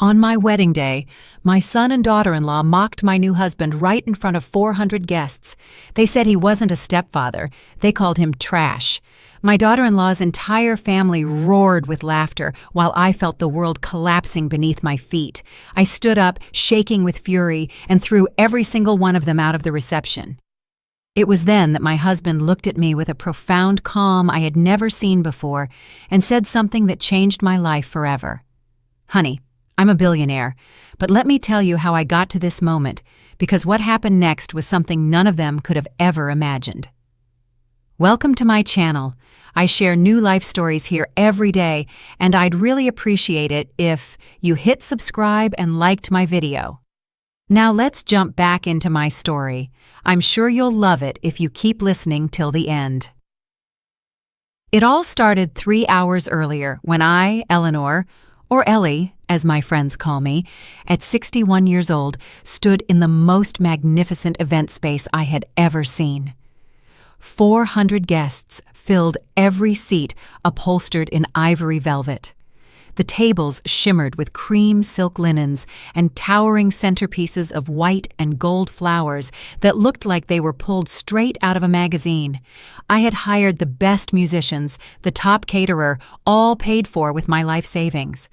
On my wedding day, my son and daughter-in-law mocked my new husband right in front of 400 guests. They said he wasn't a stepfather. They called him trash. My daughter-in-law's entire family roared with laughter while I felt the world collapsing beneath my feet. I stood up, shaking with fury, and threw every single one of them out of the reception. It was then that my husband looked at me with a profound calm I had never seen before and said something that changed my life forever. "Honey, I'm a billionaire, but let me tell you how I got to this moment, because what happened next was something none of them could have ever imagined." Welcome to my channel. I share new life stories here every day, and I'd really appreciate it if you hit subscribe and liked my video. Now let's jump back into my story. I'm sure you'll love it if you keep listening till the end. It all started 3 hours earlier when I, Eleanor, or Ellie, as my friends call me, at 61 years old, stood in the most magnificent event space I had ever seen. 400 guests filled every seat upholstered in ivory velvet. The tables shimmered with cream silk linens and towering centerpieces of white and gold flowers that looked like they were pulled straight out of a magazine. I had hired the best musicians, the top caterer, all paid for with my life savings.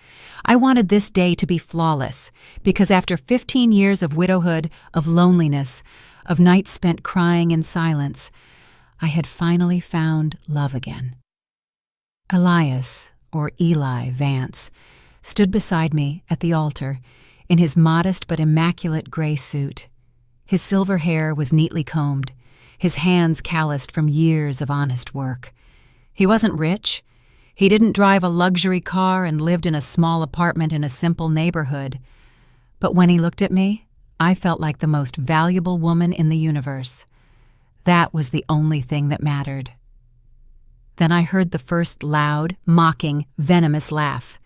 I wanted this day to be flawless, because after 15 years of widowhood, of loneliness, of nights spent crying in silence, I had finally found love again. Elias, or Eli Vance, stood beside me at the altar in his modest but immaculate gray suit. His silver hair was neatly combed, his hands calloused from years of honest work. He wasn't rich. He didn't drive a luxury car and lived in a small apartment in a simple neighborhood. But when he looked at me, I felt like the most valuable woman in the universe. That was the only thing that mattered. Then I heard the first loud, mocking, venomous laugh.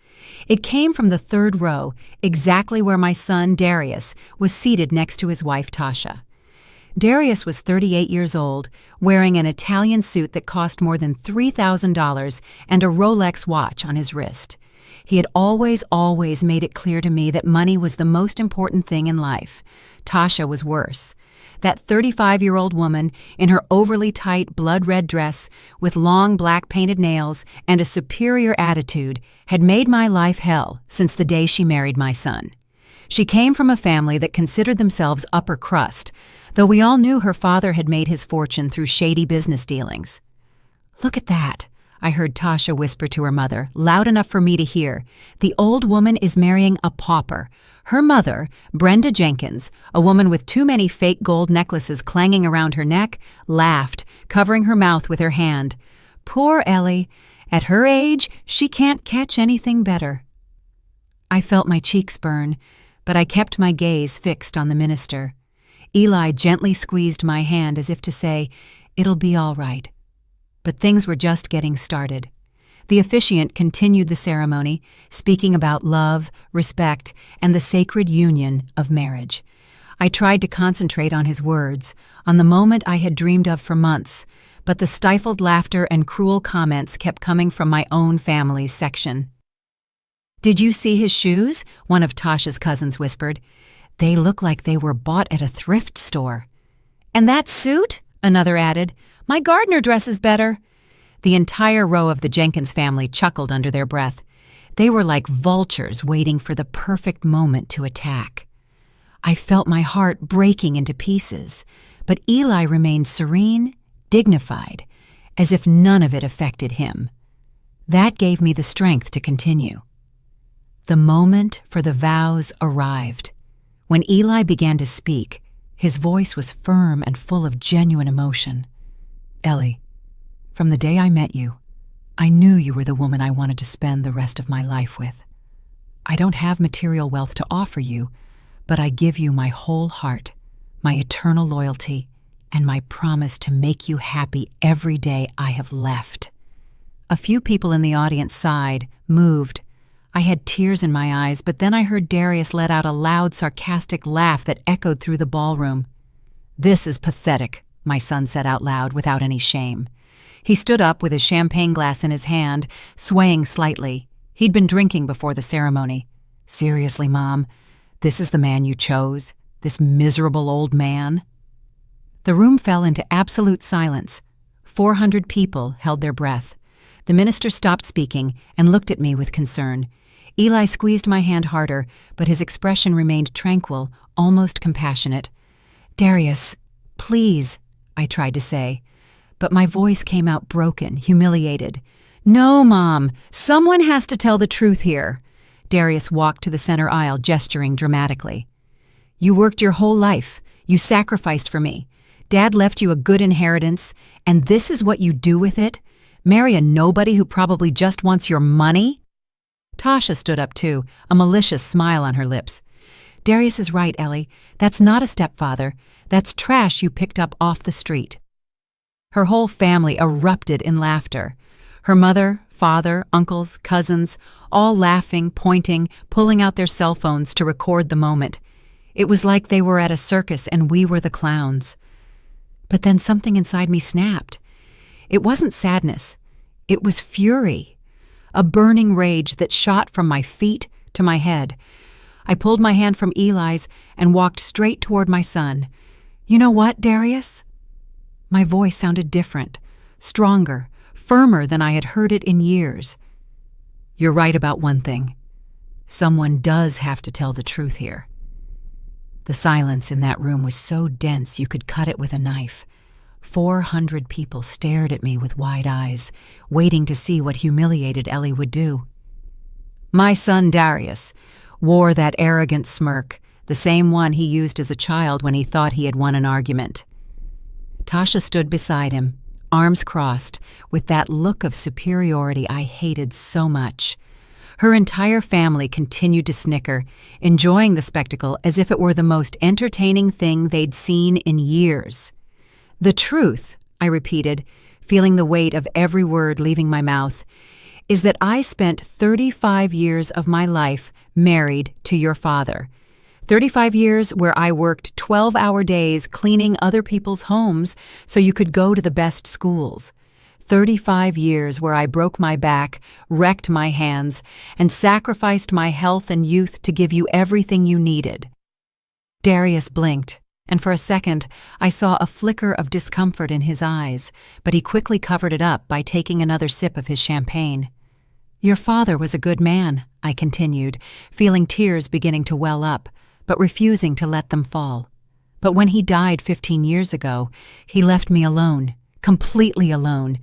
It came from the third row, exactly where my son, Darius, was seated next to his wife, Tasha. Darius was 38 years old, wearing an Italian suit that cost more than $3,000 and a Rolex watch on his wrist. He had always made it clear to me that money was the most important thing in life. Tasha was worse. That 35-year-old woman, in her overly tight blood-red dress, with long black painted nails and a superior attitude, had made my life hell since the day she married my son. She came from a family that considered themselves upper crust, though we all knew her father had made his fortune through shady business dealings. "Look at that," I heard Tasha whisper to her mother, loud enough for me to hear. "The old woman is marrying a pauper." Her mother, Brenda Jenkins, a woman with too many fake gold necklaces clanging around her neck, laughed, covering her mouth with her hand. "Poor Ellie. At her age, she can't catch anything better." I felt my cheeks burn, but I kept my gaze fixed on the minister. Eli gently squeezed my hand as if to say, "It'll be all right." But things were just getting started. The officiant continued the ceremony, speaking about love, respect, and the sacred union of marriage. I tried to concentrate on his words, on the moment I had dreamed of for months, but the stifled laughter and cruel comments kept coming from my own family's section. "Did you see his shoes?" one of Tasha's cousins whispered. "They look like they were bought at a thrift store." "And that suit?" another added. "My gardener dresses better." The entire row of the Jenkins family chuckled under their breath. They were like vultures waiting for the perfect moment to attack. I felt my heart breaking into pieces, but Eli remained serene, dignified, as if none of it affected him. That gave me the strength to continue. The moment for the vows arrived. When Eli began to speak, his voice was firm and full of genuine emotion. "Ellie, from the day I met you, I knew you were the woman I wanted to spend the rest of my life with. I don't have material wealth to offer you, but I give you my whole heart, my eternal loyalty, and my promise to make you happy every day I have left." A few people in the audience sighed, moved. I had tears in my eyes, but then I heard Darius let out a loud, sarcastic laugh that echoed through the ballroom. "This is pathetic," my son said out loud without any shame. He stood up with his champagne glass in his hand, swaying slightly. He'd been drinking before the ceremony. Seriously, Mom, this is the man you chose? This miserable old man? The room fell into absolute silence. 400 people held their breath. The minister stopped speaking and looked at me with concern. Eli squeezed my hand harder, but his expression remained tranquil, almost compassionate. "Darius, please," I tried to say, but my voice came out broken, humiliated. "No, Mom, someone has to tell the truth here." Darius walked to the center aisle, gesturing dramatically. "You worked your whole life. You sacrificed for me. Dad left you a good inheritance, and this is what you do with it? Marry a nobody who probably just wants your money?" Tasha stood up too, a malicious smile on her lips. "Darius is right, Ellie. That's not a stepfather. That's trash you picked up off the street." Her whole family erupted in laughter. Her mother, father, uncles, cousins, all laughing, pointing, pulling out their cell phones to record the moment. It was like they were at a circus and we were the clowns. But then something inside me snapped. It wasn't sadness. It was fury. A burning rage that shot from my feet to my head. I pulled my hand from Eli's and walked straight toward my son. "You know what, Darius?" My voice sounded different, stronger, firmer than I had heard it in years. "You're right about one thing. Someone does have to tell the truth here." The silence in that room was so dense you could cut it with a knife. 400 people stared at me with wide eyes, waiting to see what humiliated Ellie would do. My son Darius wore that arrogant smirk, the same one he used as a child when he thought he had won an argument. Tasha stood beside him, arms crossed, with that look of superiority I hated so much. Her entire family continued to snicker, enjoying the spectacle as if it were the most entertaining thing they'd seen in years. "The truth," I repeated, feeling the weight of every word leaving my mouth, "is that I spent 35 years of my life married to your father. 35 years where I worked 12-hour days cleaning other people's homes so you could go to the best schools. 35 years where I broke my back, wrecked my hands, and sacrificed my health and youth to give you everything you needed." Darius blinked, and for a second I saw a flicker of discomfort in his eyes, but he quickly covered it up by taking another sip of his champagne. "Your father was a good man," I continued, feeling tears beginning to well up, but refusing to let them fall. "But when he died 15 years ago, he left me alone, completely alone.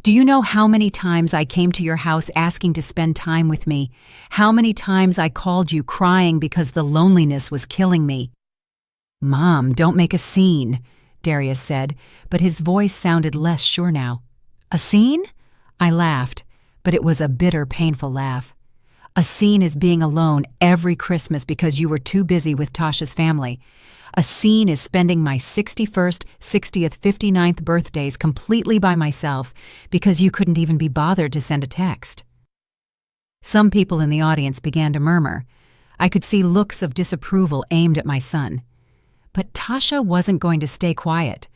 Do you know how many times I came to your house asking to spend time with me? How many times I called you crying because the loneliness was killing me?" "Mom, don't make a scene," Darius said, but his voice sounded less sure now. "A scene?" I laughed, but it was a bitter, painful laugh. "A scene is being alone every Christmas because you were too busy with Tasha's family. A scene is spending my 61st, 60th, 59th birthdays completely by myself because you couldn't even be bothered to send a text." Some people in the audience began to murmur. I could see looks of disapproval aimed at my son. But Tasha wasn't going to stay quiet.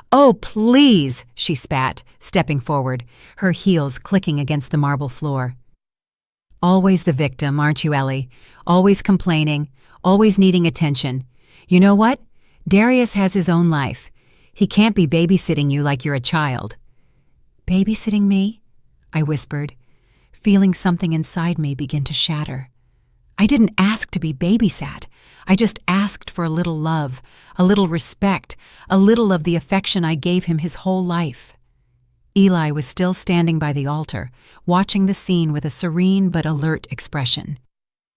"Oh, please," she spat, stepping forward, her heels clicking against the marble floor. "Always the victim, aren't you, Ellie? Always complaining, always needing attention. You know what? Darius has his own life. He can't be babysitting you like you're a child." "Babysitting me?" I whispered, feeling something inside me begin to shatter. I didn't ask to be babysat. I just asked for a little love, a little respect, a little of the affection I gave him his whole life. Eli was still standing by the altar, watching the scene with a serene but alert expression.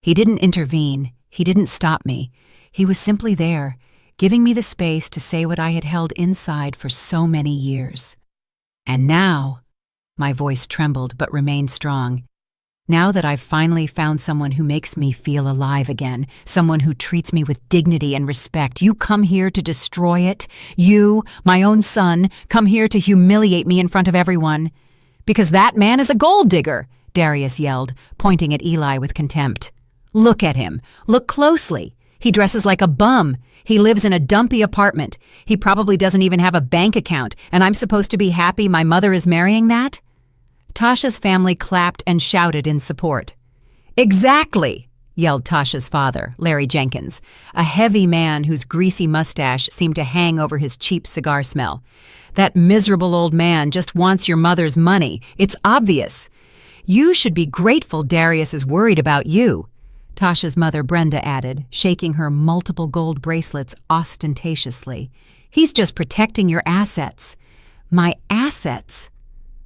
He didn't intervene. He didn't stop me. He was simply there, giving me the space to say what I had held inside for so many years. "And now," my voice trembled but remained strong, "now that I've finally found someone who makes me feel alive again, someone who treats me with dignity and respect, you come here to destroy it? You, my own son, come here to humiliate me in front of everyone? Because that man is a gold digger," Darius yelled, pointing at Eli with contempt. "Look at him. Look closely. He dresses like a bum. He lives in a dumpy apartment. He probably doesn't even have a bank account, and I'm supposed to be happy my mother is marrying that?" Tasha's family clapped and shouted in support. "Exactly," yelled Tasha's father, Larry Jenkins, a heavy man whose greasy mustache seemed to hang over his cheap cigar smell. "That miserable old man just wants your mother's money. It's obvious. You should be grateful Darius is worried about you," Tasha's mother Brenda added, shaking her multiple gold bracelets ostentatiously. "He's just protecting your assets." "My assets?"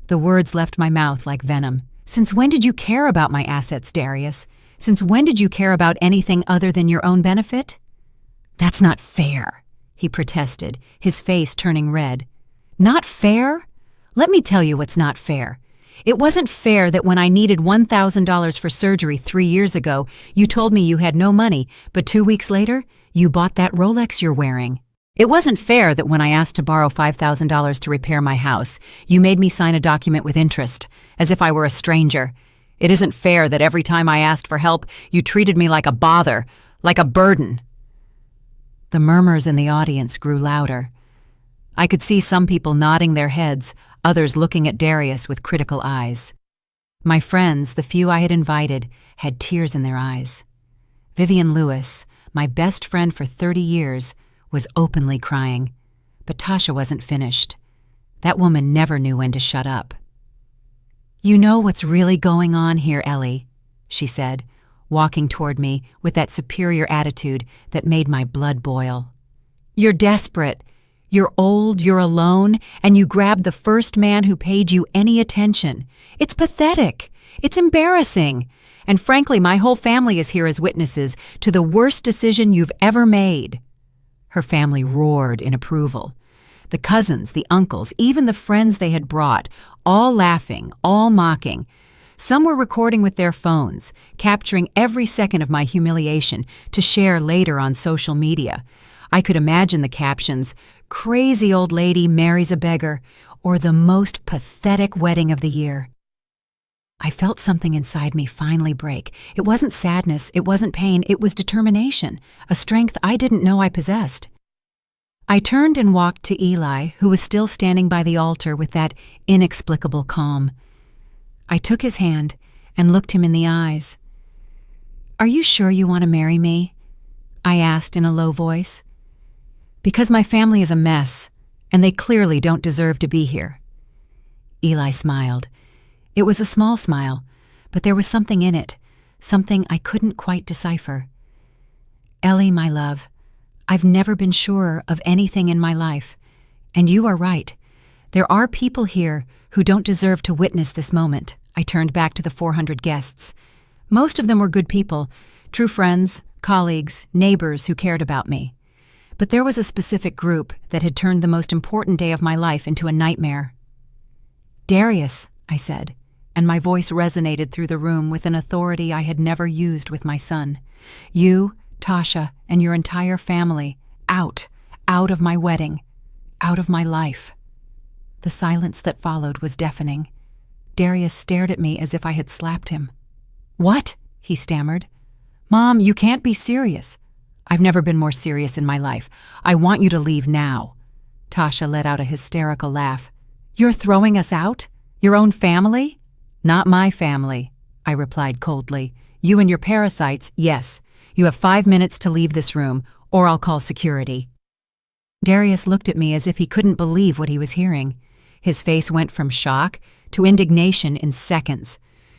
The words left my mouth like venom. "Since when did you care about my assets, Darius? Since when did you care about anything other than your own benefit?" "That's not fair," he protested, his face turning red. "Not fair? Let me tell you what's not fair. It wasn't fair that when I needed $1,000 for surgery 3 years ago, you told me you had no money, but 2 weeks later, you bought that Rolex you're wearing. It wasn't fair that when I asked to borrow $5,000 to repair my house, you made me sign a document with interest, as if I were a stranger. It isn't fair that every time I asked for help, you treated me like a bother, like a burden." The murmurs in the audience grew louder. I could see some people nodding their heads, others looking at Darius with critical eyes. My friends, the few I had invited, had tears in their eyes. Vivian Lewis, my best friend for 30 years, was openly crying. But Tasha wasn't finished. That woman never knew when to shut up. "You know what's really going on here, Ellie," she said, walking toward me with that superior attitude that made my blood boil. "You're desperate. You're old, you're alone, and you grabbed the first man who paid you any attention. It's pathetic. It's embarrassing. And frankly, my whole family is here as witnesses to the worst decision you've ever made." Her family roared in approval. The cousins, the uncles, even the friends they had brought, all laughing, all mocking. Some were recording with their phones, capturing every second of my humiliation to share later on social media. I could imagine the captions, "Crazy old lady marries a beggar," or "The most pathetic wedding of the year." I felt something inside me finally break. It wasn't sadness, it wasn't pain, it was determination, a strength I didn't know I possessed. I turned and walked to Eli, who was still standing by the altar with that inexplicable calm. I took his hand and looked him in the eyes. "Are you sure you want to marry me?" I asked in a low voice. "Because my family is a mess, and they clearly don't deserve to be here." Eli smiled. It was a small smile, but there was something in it, something I couldn't quite decipher. "Ellie, my love, I've never been surer of anything in my life, and you are right. There are people here who don't deserve to witness this moment." I turned back to the 400 guests. Most of them were good people, true friends, colleagues, neighbors who cared about me. But there was a specific group that had turned the most important day of my life into a nightmare. "Darius," I said, and my voice resonated through the room with an authority I had never used with my son. "You, Tasha, and your entire family, out of my wedding, out of my life." The silence that followed was deafening. Darius stared at me as if I had slapped him. "What?" he stammered. "Mom, you can't be serious." "I've never been more serious in my life. I want you to leave now." Tasha let out a hysterical laugh. "You're throwing us out? Your own family?" "Not my family," I replied coldly. "You and your parasites, yes. You have 5 minutes to leave this room, or I'll call security." Darius looked at me as if he couldn't believe what he was hearing. His face went from shock to indignation in seconds.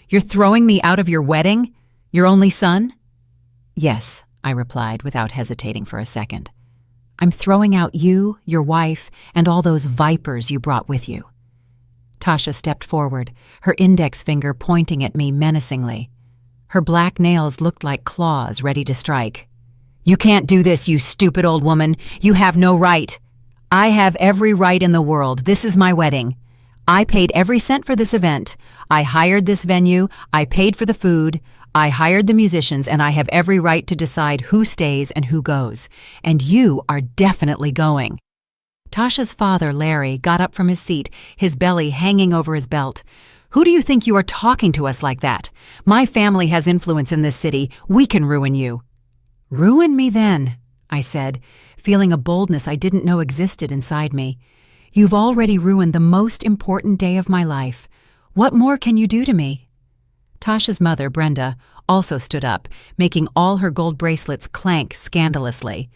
"You're throwing me out of your wedding? Your only son?" "Yes," I replied without hesitating for a second. "I'm throwing out you, your wife, and all those vipers you brought with you." Tasha stepped forward, her index finger pointing at me menacingly. Her black nails looked like claws ready to strike. "You can't do this, you stupid old woman. You have no right." "I have every right in the world. This is my wedding. I paid every cent for this event. I hired this venue. I paid for the food. I hired the musicians, and I have every right to decide who stays and who goes. And you are definitely going." Tasha's father, Larry, got up from his seat, his belly hanging over his belt. "Who do you think you are talking to us like that? My family has influence in this city. We can ruin you." "Ruin me then," I said, feeling a boldness I didn't know existed inside me. "You've already ruined the most important day of my life. What more can you do to me?" Tasha's mother, Brenda, also stood up, making all her gold bracelets clank scandalously.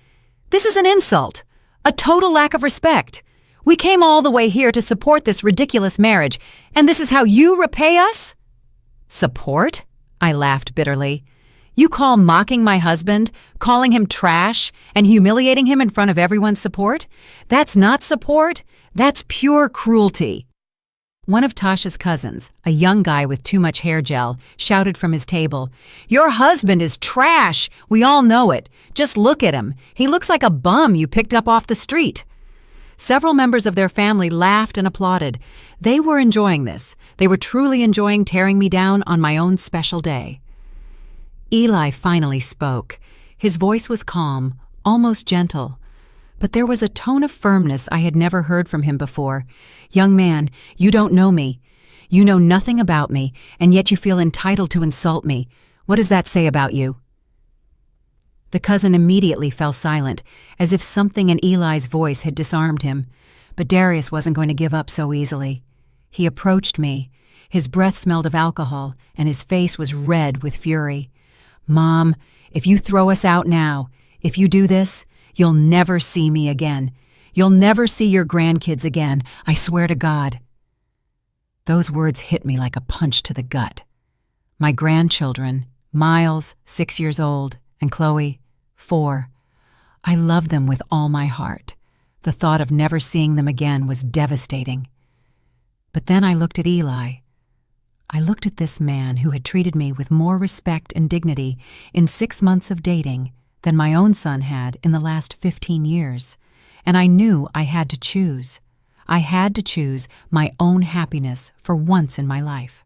"This is an insult! A total lack of respect! We came all the way here to support this ridiculous marriage, and this is how you repay us?" "Support?" I laughed bitterly. "You call mocking my husband, calling him trash, and humiliating him in front of everyone support? That's not support. That's pure cruelty." One of Tasha's cousins, a young guy with too much hair gel, shouted from his table, "Your husband is trash! We all know it. Just look at him. He looks like a bum you picked up off the street." Several members of their family laughed and applauded. They were enjoying this. They were truly enjoying tearing me down on my own special day. Eli finally spoke. His voice was calm, almost gentle. But there was a tone of firmness I had never heard from him before. "Young man, you don't know me. You know nothing about me, and yet you feel entitled to insult me. What does that say about you?" The cousin immediately fell silent, as if something in Eli's voice had disarmed him. But Darius wasn't going to give up so easily. He approached me. His breath smelled of alcohol, and his face was red with fury. "Mom, if you throw us out now, if you do this, you'll never see me again. You'll never see your grandkids again, I swear to God." Those words hit me like a punch to the gut. My grandchildren, Miles, 6 years old, and Chloe, 4. I love them with all my heart. The thought of never seeing them again was devastating. But then I looked at Eli. I looked at this man who had treated me with more respect and dignity in 6 months of dating than my own son had in the last 15 years, and I knew I had to choose. I had to choose my own happiness for once in my life.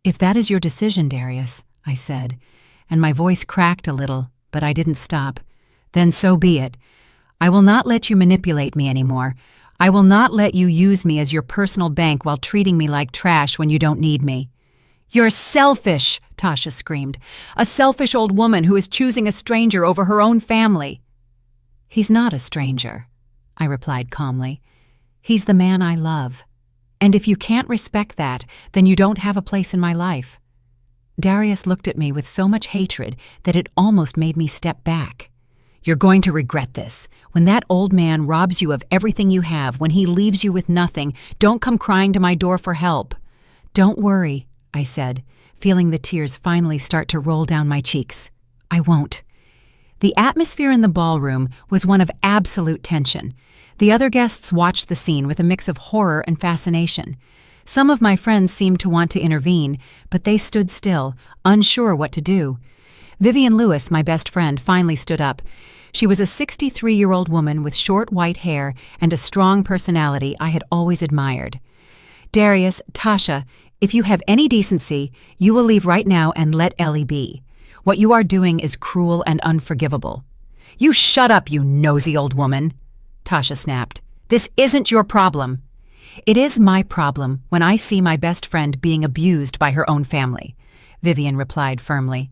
"If that is your decision, Darius," I said, and my voice cracked a little, but I didn't stop, "then so be it. I will not let you manipulate me anymore. I will not let you use me as your personal bank while treating me like trash when you don't need me." "You're selfish," Tasha screamed. "A selfish old woman who is choosing a stranger over her own family." "He's not a stranger," I replied calmly. "He's the man I love. And if you can't respect that, then you don't have a place in my life." Darius looked at me with so much hatred that it almost made me step back. "You're going to regret this. When that old man robs you of everything you have, when he leaves you with nothing, don't come crying to my door for help." "Don't worry," I said, feeling the tears finally start to roll down my cheeks. "I won't." The atmosphere in the ballroom was one of absolute tension. The other guests watched the scene with a mix of horror and fascination. Some of my friends seemed to want to intervene, but they stood still, unsure what to do. Vivian Lewis, my best friend, finally stood up. She was a 63-year-old woman with short white hair and a strong personality I had always admired. "Darius, Tasha, if you have any decency, you will leave right now and let Ellie be. What you are doing is cruel and unforgivable." "You shut up, you nosy old woman," Tasha snapped. "This isn't your problem." "It is my problem when I see my best friend being abused by her own family," Vivian replied firmly.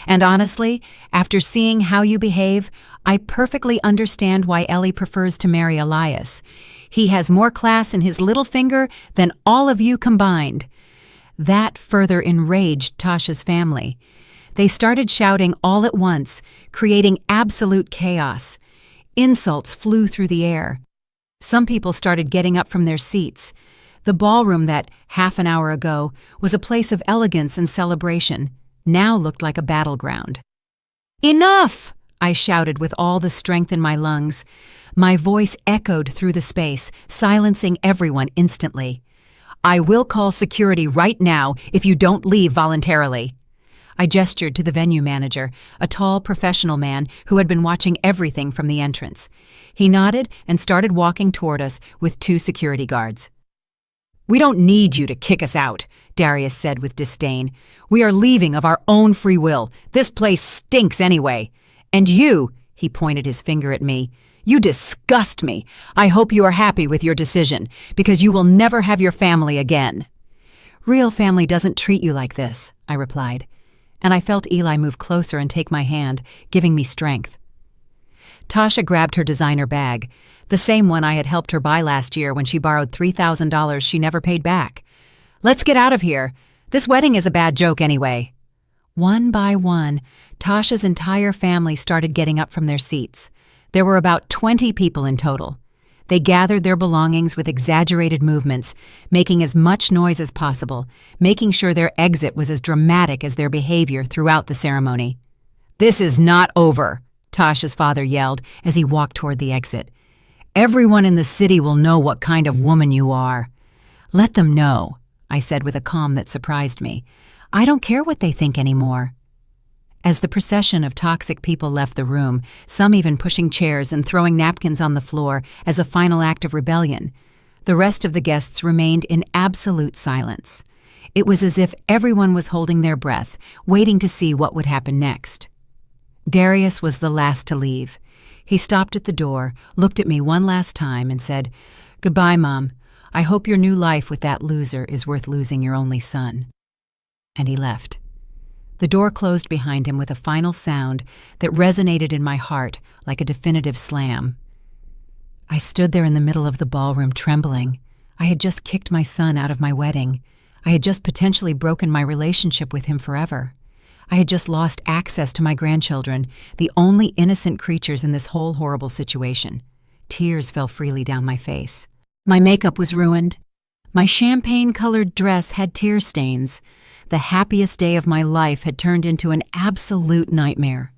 "And honestly, after seeing how you behave, I perfectly understand why Ellie prefers to marry Elias. He has more class in his little finger than all of you combined." That further enraged Tasha's family. They started shouting all at once, creating absolute chaos. Insults flew through the air. Some people started getting up from their seats. The ballroom that, half an hour ago, was a place of elegance and celebration, now looked like a battleground. "Enough!" I shouted with all the strength in my lungs. My voice echoed through the space, silencing everyone instantly. "I will call security right now if you don't leave voluntarily." I gestured to the venue manager, a tall professional man who had been watching everything from the entrance. He nodded and started walking toward us with 2 security guards. "We don't need you to kick us out," Darius said with disdain. "We are leaving of our own free will. This place stinks anyway. And you," he pointed his finger at me, "you disgust me. I hope you are happy with your decision, because you will never have your family again." "Real family doesn't treat you like this," I replied. And I felt Eli move closer and take my hand, giving me strength. Tasha grabbed her designer bag, the same one I had helped her buy last year when she borrowed $3,000 she never paid back. "Let's get out of here. This wedding is a bad joke anyway." One by one, Tasha's entire family started getting up from their seats. There were about 20 people in total. They gathered their belongings with exaggerated movements, making as much noise as possible, making sure their exit was as dramatic as their behavior throughout the ceremony. "This is not over," Tasha's father yelled as he walked toward the exit. "Everyone in the city will know what kind of woman you are." "Let them know," I said with a calm that surprised me. "I don't care what they think anymore." As the procession of toxic people left the room, some even pushing chairs and throwing napkins on the floor as a final act of rebellion, the rest of the guests remained in absolute silence. It was as if everyone was holding their breath, waiting to see what would happen next. Darius was the last to leave. He stopped at the door, looked at me one last time, and said, "Goodbye, Mom. I hope your new life with that loser is worth losing your only son." And he left. The door closed behind him with a final sound that resonated in my heart like a definitive slam. I stood there in the middle of the ballroom trembling. I had just kicked my son out of my wedding. I had just potentially broken my relationship with him forever. I had just lost access to my grandchildren, the only innocent creatures in this whole horrible situation. Tears fell freely down my face. My makeup was ruined. My champagne-colored dress had tear stains. The happiest day of my life had turned into an absolute nightmare.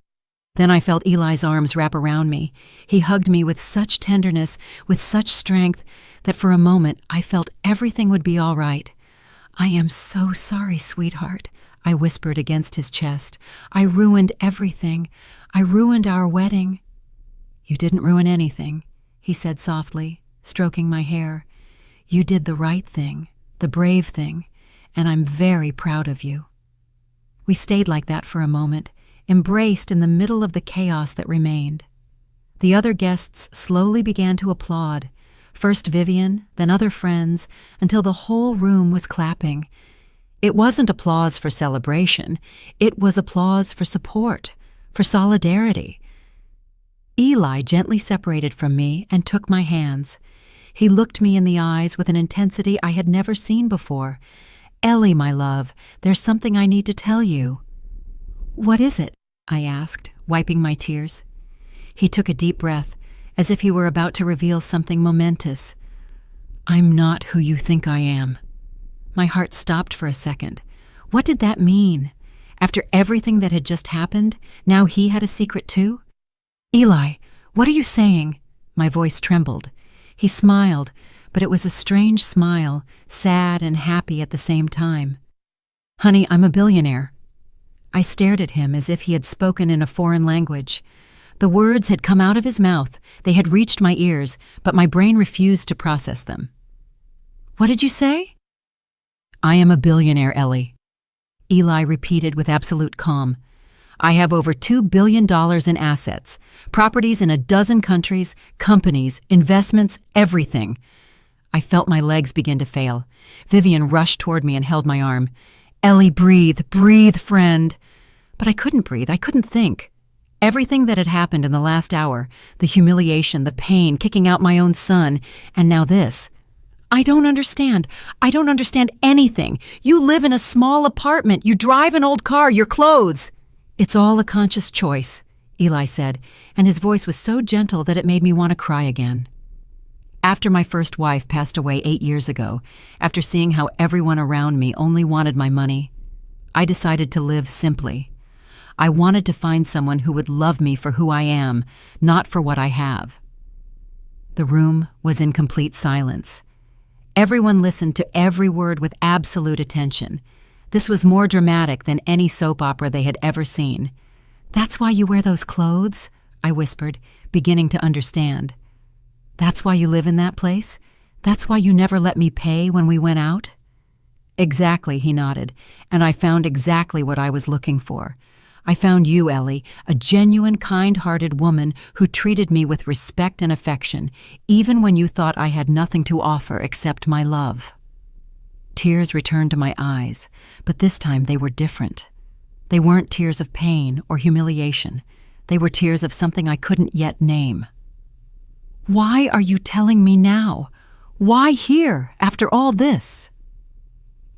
Then I felt Eli's arms wrap around me. He hugged me with such tenderness, with such strength, that for a moment I felt everything would be all right. "I am so sorry, sweetheart," I whispered against his chest. "I ruined everything. I ruined our wedding." "You didn't ruin anything," he said softly, stroking my hair. "You did the right thing, the brave thing, and I'm very proud of you." We stayed like that for a moment, embraced in the middle of the chaos that remained. The other guests slowly began to applaud, first Vivian, then other friends, until the whole room was clapping. It wasn't applause for celebration, it was applause for support, for solidarity. Eli gently separated from me and took my hands. He looked me in the eyes with an intensity I had never seen before. "Ellie, my love, there's something I need to tell you." "What is it?" I asked, wiping my tears. He took a deep breath, as if he were about to reveal something momentous. "I'm not who you think I am." My heart stopped for a second. What did that mean? After everything that had just happened, now he had a secret too? "Eli, what are you saying?" My voice trembled. He smiled, but it was a strange smile, sad and happy at the same time. "Honey, I'm a billionaire." I stared at him as if he had spoken in a foreign language. The words had come out of his mouth, they had reached my ears, but my brain refused to process them. "What did you say?" "I am a billionaire, Ellie," Eli repeated with absolute calm. "I have over $2 billion in assets, properties in a dozen countries, companies, investments, everything." I felt my legs begin to fail. Vivian rushed toward me and held my arm. "Ellie, breathe, breathe, friend." But I couldn't breathe, I couldn't think. Everything that had happened in the last hour, the humiliation, the pain, kicking out my own son, and now this. "I don't understand. I don't understand anything. You live in a small apartment, you drive an old car, your clothes." "It's all a conscious choice," Eli said, and his voice was so gentle that it made me want to cry again. After my first wife passed away 8 years ago, after seeing how everyone around me only wanted my money, I decided to live simply. I wanted to find someone who would love me for who I am, not for what I have. The room was in complete silence. Everyone listened to every word with absolute attention. This was more dramatic than any soap opera they had ever seen. "That's why you wear those clothes?" I whispered, beginning to understand. "That's why you live in that place? That's why you never let me pay when we went out?" "Exactly," he nodded, "and I found exactly what I was looking for. I found you, Ellie, a genuine, kind-hearted woman who treated me with respect and affection, even when you thought I had nothing to offer except my love." Tears returned to my eyes, but this time they were different. They weren't tears of pain or humiliation. They were tears of something I couldn't yet name. "Why are you telling me now? Why here, after all this?"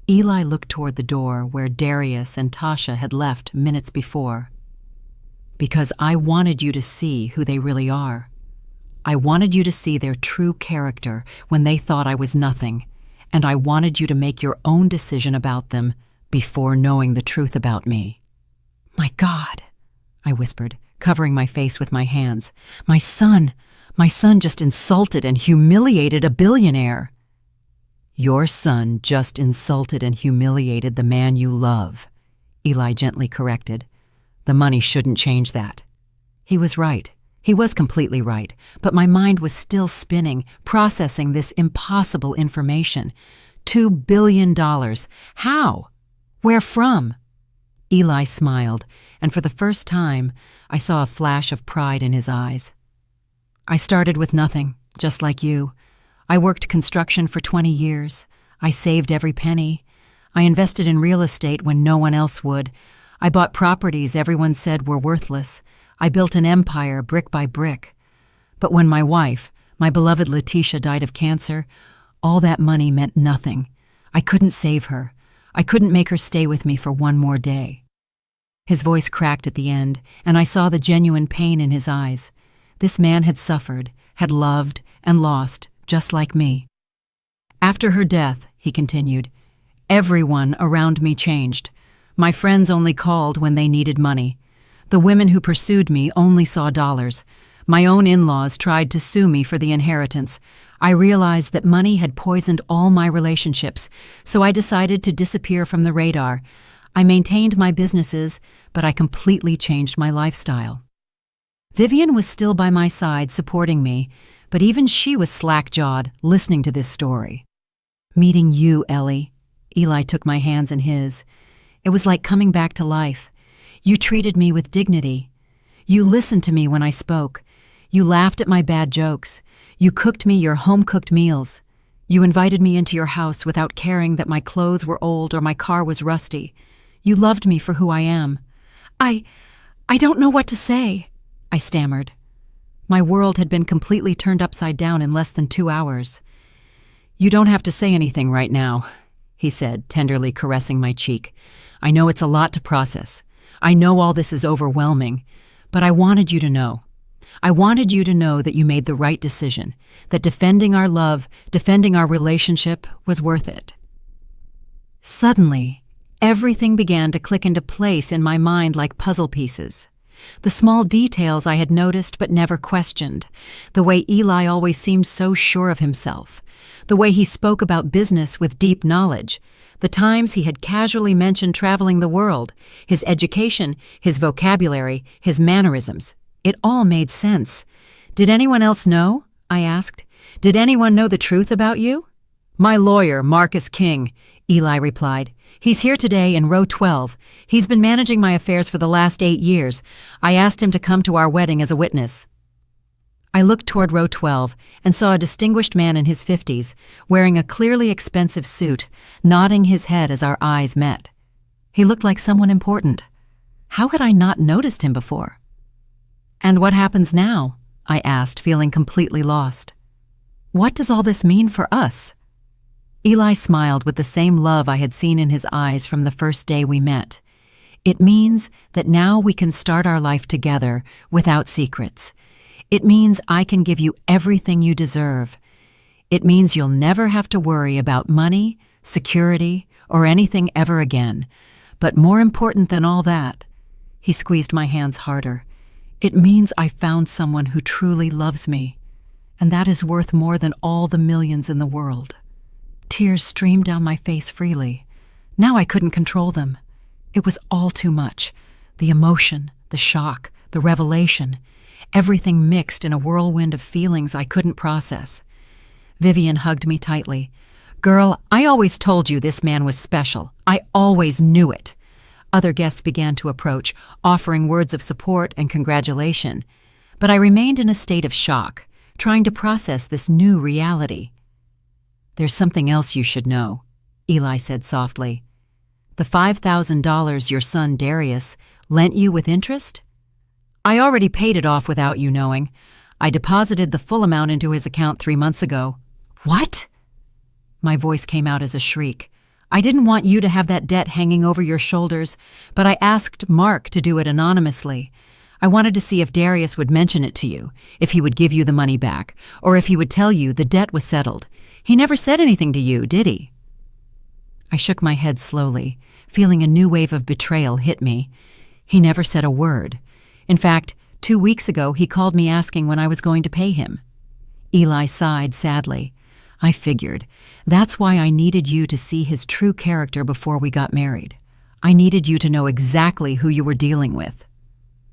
Eli looked toward the door where Darius and Tasha had left minutes before. "Because I wanted you to see who they really are. I wanted you to see their true character when they thought I was nothing, and I wanted you to make your own decision about them before knowing the truth about me." "My God," I whispered, covering my face with my hands. My son just insulted and humiliated a billionaire." "Your son just insulted and humiliated the man you love," Eli gently corrected. "The money shouldn't change that." He was right. He was completely right, but my mind was still spinning, processing this impossible information. $2 billion. How? Where from? Eli smiled, and for the first time, I saw a flash of pride in his eyes. "I started with nothing, just like you. I worked construction for 20 years. I saved every penny. I invested in real estate when no one else would. I bought properties everyone said were worthless. I built an empire brick by brick. But when my wife, my beloved Letitia, died of cancer, all that money meant nothing. I couldn't save her. I couldn't make her stay with me for one more day." His voice cracked at the end, and I saw the genuine pain in his eyes. This man had suffered, had loved, and lost, just like me. "After her death," he continued, "everyone around me changed. My friends only called when they needed money. The women who pursued me only saw dollars. My own in-laws tried to sue me for the inheritance. I realized that money had poisoned all my relationships, so I decided to disappear from the radar. I maintained my businesses, but I completely changed my lifestyle." Vivian was still by my side, supporting me, but even she was slack-jawed, listening to this story. "Meeting you, Ellie," Eli took my hands in his. "It was like coming back to life. You treated me with dignity. You listened to me when I spoke. You laughed at my bad jokes. You cooked me your home-cooked meals. You invited me into your house without caring that my clothes were old or my car was rusty. You loved me for who I am." I don't know what to say," I stammered. My world had been completely turned upside down in less than 2 hours. "You don't have to say anything right now," he said, tenderly caressing my cheek. "I know it's a lot to process. I know all this is overwhelming, but I wanted you to know. I wanted you to know that you made the right decision, that defending our love, defending our relationship was worth it." Suddenly, everything began to click into place in my mind like puzzle pieces. The small details I had noticed but never questioned, the way Eli always seemed so sure of himself, the way he spoke about business with deep knowledge, the times he had casually mentioned traveling the world, his education, his vocabulary, his mannerisms. It all made sense. "Did anyone else know?" I asked. "Did anyone know the truth about you?" "My lawyer, Marcus King," Eli replied. "He's here today in row 12. He's been managing my affairs for the last 8 years. I asked him to come to our wedding as a witness." I looked toward row 12 and saw a distinguished man in his 50s, wearing a clearly expensive suit, nodding his head as our eyes met. He looked like someone important. How had I not noticed him before? "And what happens now?" I asked, feeling completely lost. "What does all this mean for us?" Eli smiled with the same love I had seen in his eyes from the first day we met. "It means that now we can start our life together without secrets. It means I can give you everything you deserve. It means you'll never have to worry about money, security, or anything ever again. But more important than all that," he squeezed my hands harder, "it means I found someone who truly loves me, and that is worth more than all the millions in the world." Tears streamed down my face freely. Now I couldn't control them. It was all too much. The emotion, the shock, the revelation, everything mixed in a whirlwind of feelings I couldn't process. Vivian hugged me tightly. "Girl, I always told you this man was special. I always knew it." Other guests began to approach, offering words of support and congratulation. But I remained in a state of shock, trying to process this new reality. "There's something else you should know," Eli said softly. "The $5,000 your son Darius lent you with interest? I already paid it off without you knowing. I deposited the full amount into his account 3 months ago." "What?" My voice came out as a shriek. I didn't want you to have that debt hanging over your shoulders, but I asked Mark to do it anonymously. I wanted to see if Darius would mention it to you, if he would give you the money back, or if he would tell you the debt was settled. He never said anything to you, did he?" I shook my head slowly, feeling a new wave of betrayal hit me. He never said a word. In fact, 2 weeks ago he called me asking when I was going to pay him. Eli sighed sadly. "I figured. That's why I needed you to see his true character before we got married. I needed you to know exactly who you were dealing with."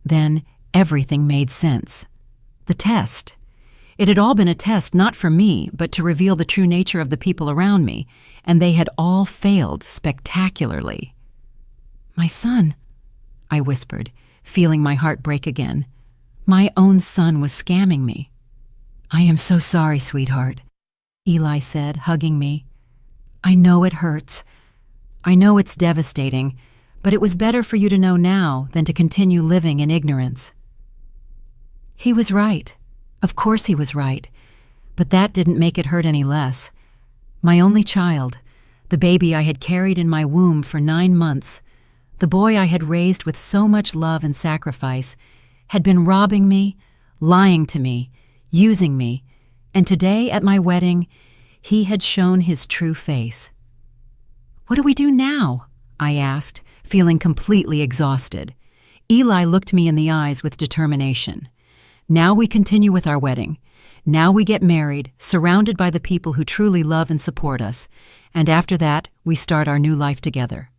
Then everything made sense. The test. It had all been a test not for me, but to reveal the true nature of the people around me, and they had all failed spectacularly. "My son," I whispered, feeling my heart break again. My own son was scamming me. "I am so sorry, sweetheart," Eli said, hugging me. "I know it hurts. I know it's devastating, but it was better for you to know now than to continue living in ignorance." He was right. Of course he was right. But that didn't make it hurt any less. My only child, the baby I had carried in my womb for 9 months, the boy I had raised with so much love and sacrifice, had been robbing me, lying to me, using me, and today at my wedding, he had shown his true face. "What do we do now?" I asked, feeling completely exhausted. Eli looked me in the eyes with determination. "Now we continue with our wedding. Now we get married, surrounded by the people who truly love and support us, and after that, we start our new life together."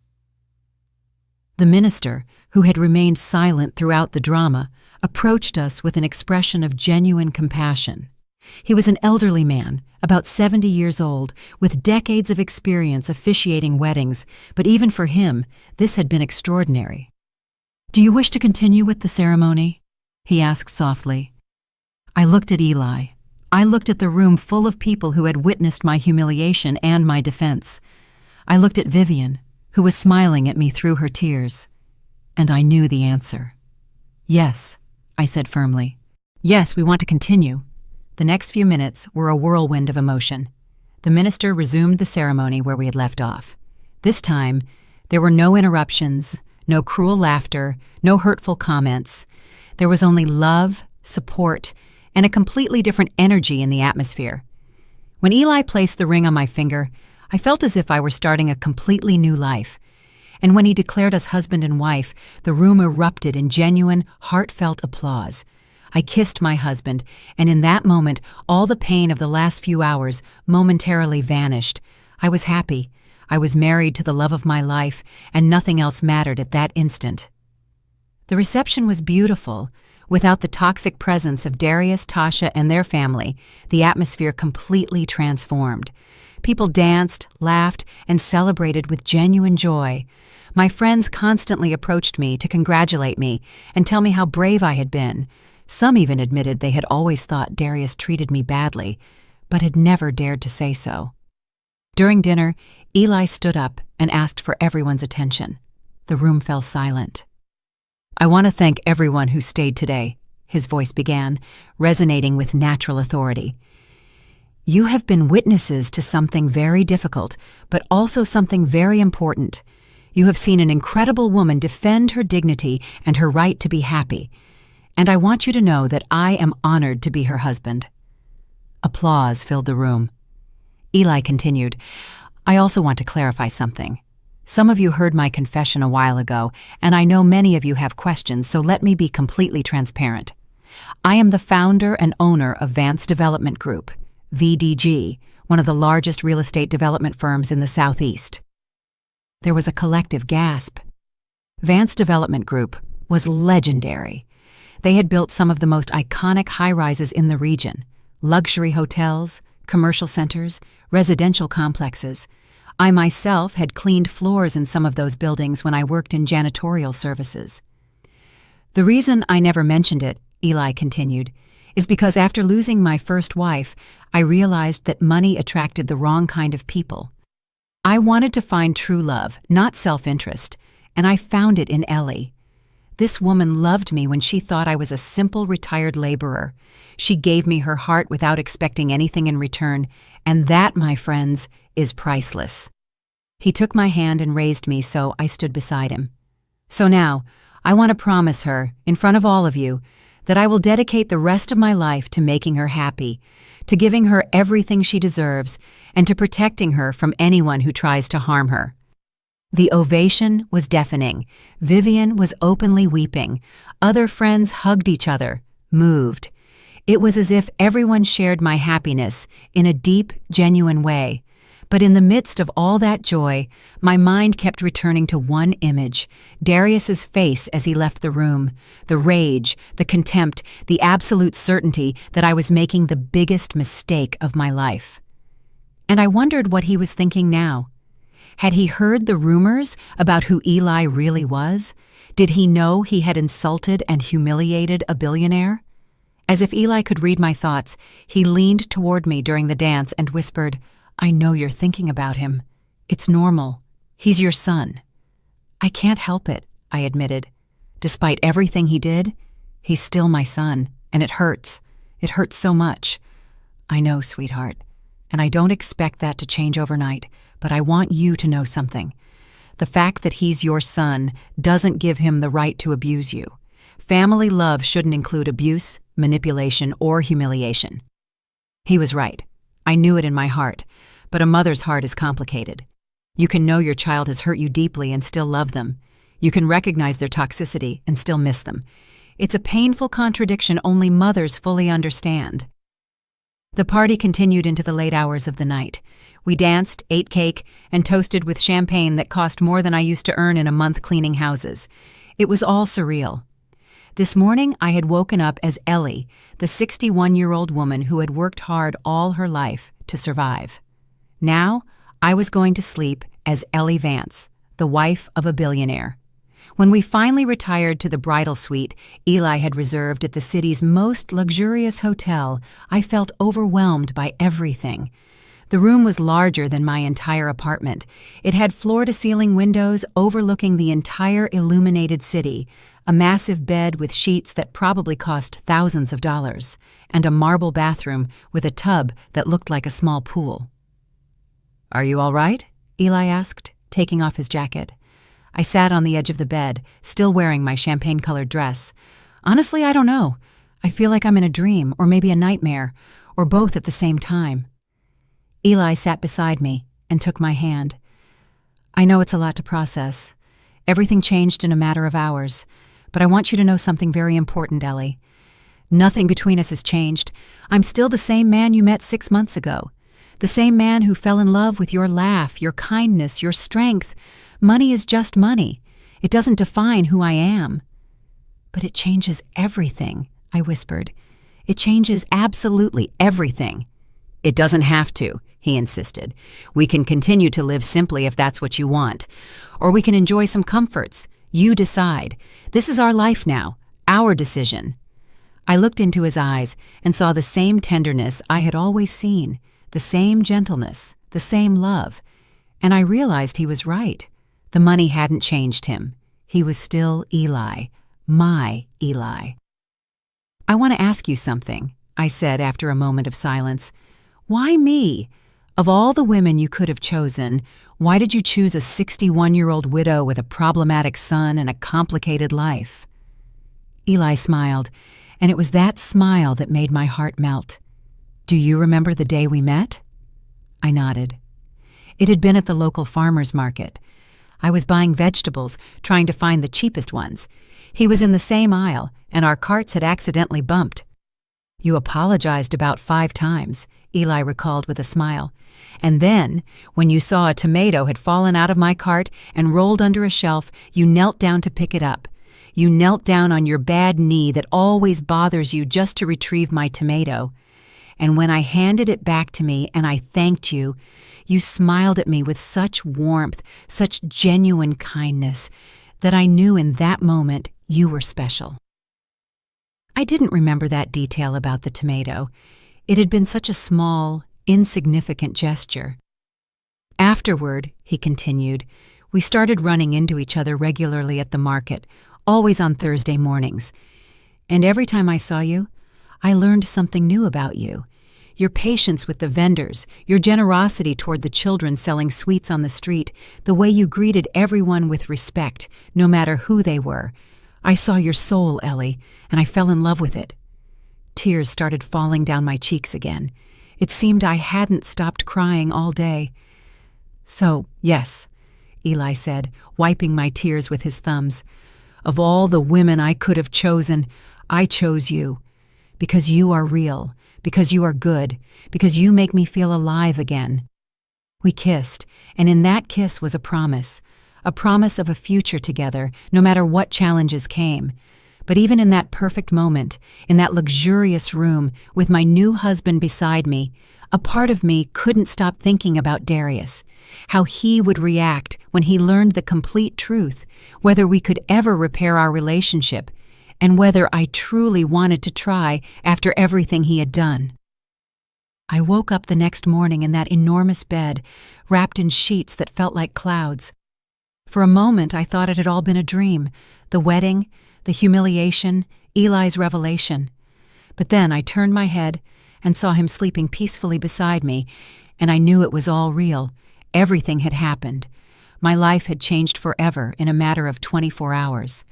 The minister, who had remained silent throughout the drama, approached us with an expression of genuine compassion. He was an elderly man, about 70 years old, with decades of experience officiating weddings, but even for him, this had been extraordinary. "Do you wish to continue with the ceremony?" he asked softly. I looked at Eli. I looked at the room full of people who had witnessed my humiliation and my defense. I looked at Vivian, who was smiling at me through her tears. And I knew the answer. "Yes," I said firmly. "Yes, we want to continue." The next few minutes were a whirlwind of emotion. The minister resumed the ceremony where we had left off. This time, there were no interruptions, no cruel laughter, no hurtful comments. There was only love, support, and a completely different energy in the atmosphere. When Eli placed the ring on my finger, I felt as if I were starting a completely new life. And when he declared us husband and wife, the room erupted in genuine, heartfelt applause. I kissed my husband, and in that moment, all the pain of the last few hours momentarily vanished. I was happy. I was married to the love of my life, and nothing else mattered at that instant. The reception was beautiful. Without the toxic presence of Darius, Tasha, and their family, the atmosphere completely transformed. People danced, laughed, and celebrated with genuine joy. My friends constantly approached me to congratulate me and tell me how brave I had been. Some even admitted they had always thought Darius treated me badly, but had never dared to say so. During dinner, Eli stood up and asked for everyone's attention. The room fell silent. "I want to thank everyone who stayed today," his voice began, resonating with natural authority. "You have been witnesses to something very difficult, but also something very important. You have seen an incredible woman defend her dignity and her right to be happy. And I want you to know that I am honored to be her husband." Applause filled the room. Eli continued, "I also want to clarify something. Some of you heard my confession a while ago, and I know many of you have questions, so let me be completely transparent. I am the founder and owner of Vance Development Group, VDG, one of the largest real estate development firms in the Southeast." There was a collective gasp. Vance Development Group was legendary. They had built some of the most iconic high-rises in the region: luxury hotels, commercial centers, residential complexes. I myself had cleaned floors in some of those buildings when I worked in janitorial services. "The reason I never mentioned it," Eli continued, "is because after losing my first wife, I realized that money attracted the wrong kind of people. I wanted to find true love, not self-interest, and I found it in Ellie. This woman loved me when she thought I was a simple retired laborer. She gave me her heart without expecting anything in return, and that, my friends, is priceless." He took my hand and raised me so I stood beside him. So now, I want to promise her, in front of all of you, that I will dedicate the rest of my life to making her happy, to giving her everything she deserves, and to protecting her from anyone who tries to harm her. The ovation was deafening. Vivian was openly weeping. Other friends hugged each other, moved. It was as if everyone shared my happiness in a deep, genuine way. But in the midst of all that joy, my mind kept returning to one image, Darius's face as he left the room, the rage, the contempt, the absolute certainty that I was making the biggest mistake of my life. And I wondered what he was thinking now. Had he heard the rumors about who Eli really was? Did he know he had insulted and humiliated a billionaire? As if Eli could read my thoughts, he leaned toward me during the dance and whispered, "I know you're thinking about him. It's normal. He's your son." "I can't help it," I admitted. "Despite everything he did, he's still my son, and it hurts. It hurts so much." "I know, sweetheart, and I don't expect that to change overnight, but I want you to know something. The fact that he's your son doesn't give him the right to abuse you. Family love shouldn't include abuse, manipulation, or humiliation." He was right. I knew it in my heart, but a mother's heart is complicated. You can know your child has hurt you deeply and still love them. You can recognize their toxicity and still miss them. It's a painful contradiction only mothers fully understand. The party continued into the late hours of the night. We danced, ate cake, and toasted with champagne that cost more than I used to earn in a month cleaning houses. It was all surreal. This morning, I had woken up as Ellie, the 61-year-old woman who had worked hard all her life to survive. Now, I was going to sleep as Ellie Vance, the wife of a billionaire. When we finally retired to the bridal suite Eli had reserved at the city's most luxurious hotel, I felt overwhelmed by everything. The room was larger than my entire apartment. It had floor-to-ceiling windows overlooking the entire illuminated city, a massive bed with sheets that probably cost thousands of dollars, and a marble bathroom with a tub that looked like a small pool. "Are you all right?" Eli asked, taking off his jacket. I sat on the edge of the bed, still wearing my champagne-colored dress. "Honestly, I don't know. I feel like I'm in a dream, or maybe a nightmare, or both at the same time." Eli sat beside me and took my hand. "I know it's a lot to process. Everything changed in a matter of hours. But I want you to know something very important, Ellie. Nothing between us has changed. I'm still the same man you met 6 months ago. The same man who fell in love with your laugh, your kindness, your strength. Money is just money. It doesn't define who I am." "But it changes everything," I whispered. "It changes absolutely everything." "It doesn't have to," he insisted. "We can continue to live simply if that's what you want. Or we can enjoy some comforts. You decide. This is our life now, our decision." I looked into his eyes and saw the same tenderness I had always seen, the same gentleness, the same love. And I realized he was right. The money hadn't changed him. He was still Eli, my Eli. "I want to ask you something," I said after a moment of silence. "Why me? Of all the women you could have chosen, why did you choose a 61-year-old widow with a problematic son and a complicated life?" Eli smiled, and it was that smile that made my heart melt. "Do you remember the day we met?" I nodded. It had been at the local farmer's market. I was buying vegetables, trying to find the cheapest ones. He was in the same aisle, and our carts had accidentally bumped. "You apologized about 5 times, Eli recalled with a smile. "And then, when you saw a tomato had fallen out of my cart and rolled under a shelf, you knelt down to pick it up. You knelt down on your bad knee that always bothers you just to retrieve my tomato. And when I handed it back to me and I thanked you, you smiled at me with such warmth, such genuine kindness, that I knew in that moment you were special." I didn't remember that detail about the tomato. It had been such a small, insignificant gesture. "Afterward," he continued, "we started running into each other regularly at the market, always on Thursday mornings. And every time I saw you, I learned something new about you. Your patience with the vendors, your generosity toward the children selling sweets on the street, the way you greeted everyone with respect, no matter who they were. I saw your soul, Ellie, and I fell in love with it. Tears started falling down my cheeks again. It seemed I hadn't stopped crying all day. So, yes, Eli said, wiping my tears with his thumbs. Of all the women I could have chosen, I chose you. Because you are real, because you are good, because you make me feel alive again. We kissed, and in that kiss was a promise of a future together, no matter what challenges came. But even in that perfect moment, in that luxurious room, with my new husband beside me, a part of me couldn't stop thinking about Darius, how he would react when he learned the complete truth, whether we could ever repair our relationship, and whether I truly wanted to try after everything he had done. I woke up the next morning in that enormous bed, wrapped in sheets that felt like clouds. For a moment I thought it had all been a dream, the wedding, the humiliation, Eli's revelation. But then I turned my head and saw him sleeping peacefully beside me, and I knew it was all real. Everything had happened. My life had changed forever in a matter of 24 hours.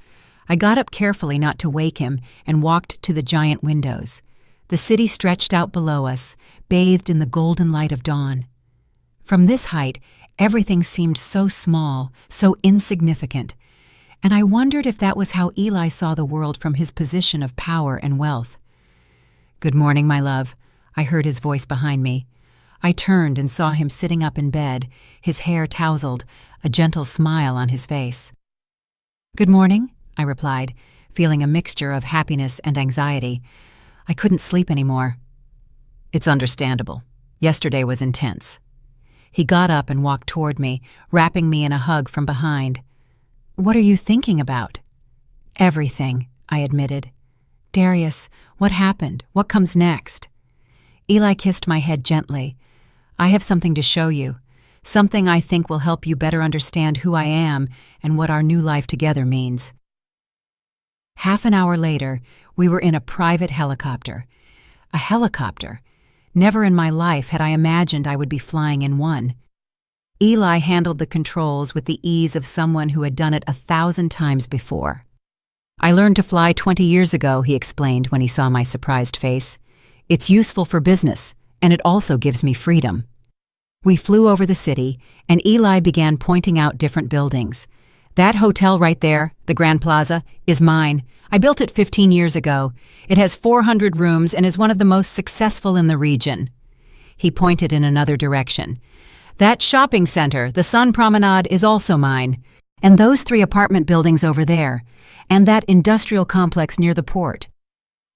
I got up carefully not to wake him and walked to the giant windows. The city stretched out below us, bathed in the golden light of dawn. From this height, everything seemed so small, so insignificant, and I wondered if that was how Eli saw the world from his position of power and wealth. "Good morning, my love," I heard his voice behind me. I turned and saw him sitting up in bed, his hair tousled, a gentle smile on his face. "Good morning," I replied, feeling a mixture of happiness and anxiety. I couldn't sleep anymore. "It's understandable. Yesterday was intense." He got up and walked toward me, wrapping me in a hug from behind. "What are you thinking about?" "Everything," I admitted. "Darius, what happened? What comes next?" Eli kissed my head gently. "I have something to show you, something I think will help you better understand who I am and what our new life together means." Half an hour later, we were in a private helicopter. A helicopter. Never in my life had I imagined I would be flying in one. Eli handled the controls with the ease of someone who had done it 1,000 times before. "I learned to fly 20 years ago," he explained when he saw my surprised face. "It's useful for business, and it also gives me freedom." We flew over the city, and Eli began pointing out different buildings. "That hotel right there, the Grand Plaza, is mine. I built it 15 years ago. It has 400 rooms and is one of the most successful in the region." He pointed in another direction. "That shopping center, the Sun Promenade, is also mine. And those 3 apartment buildings over there. And that industrial complex near the port."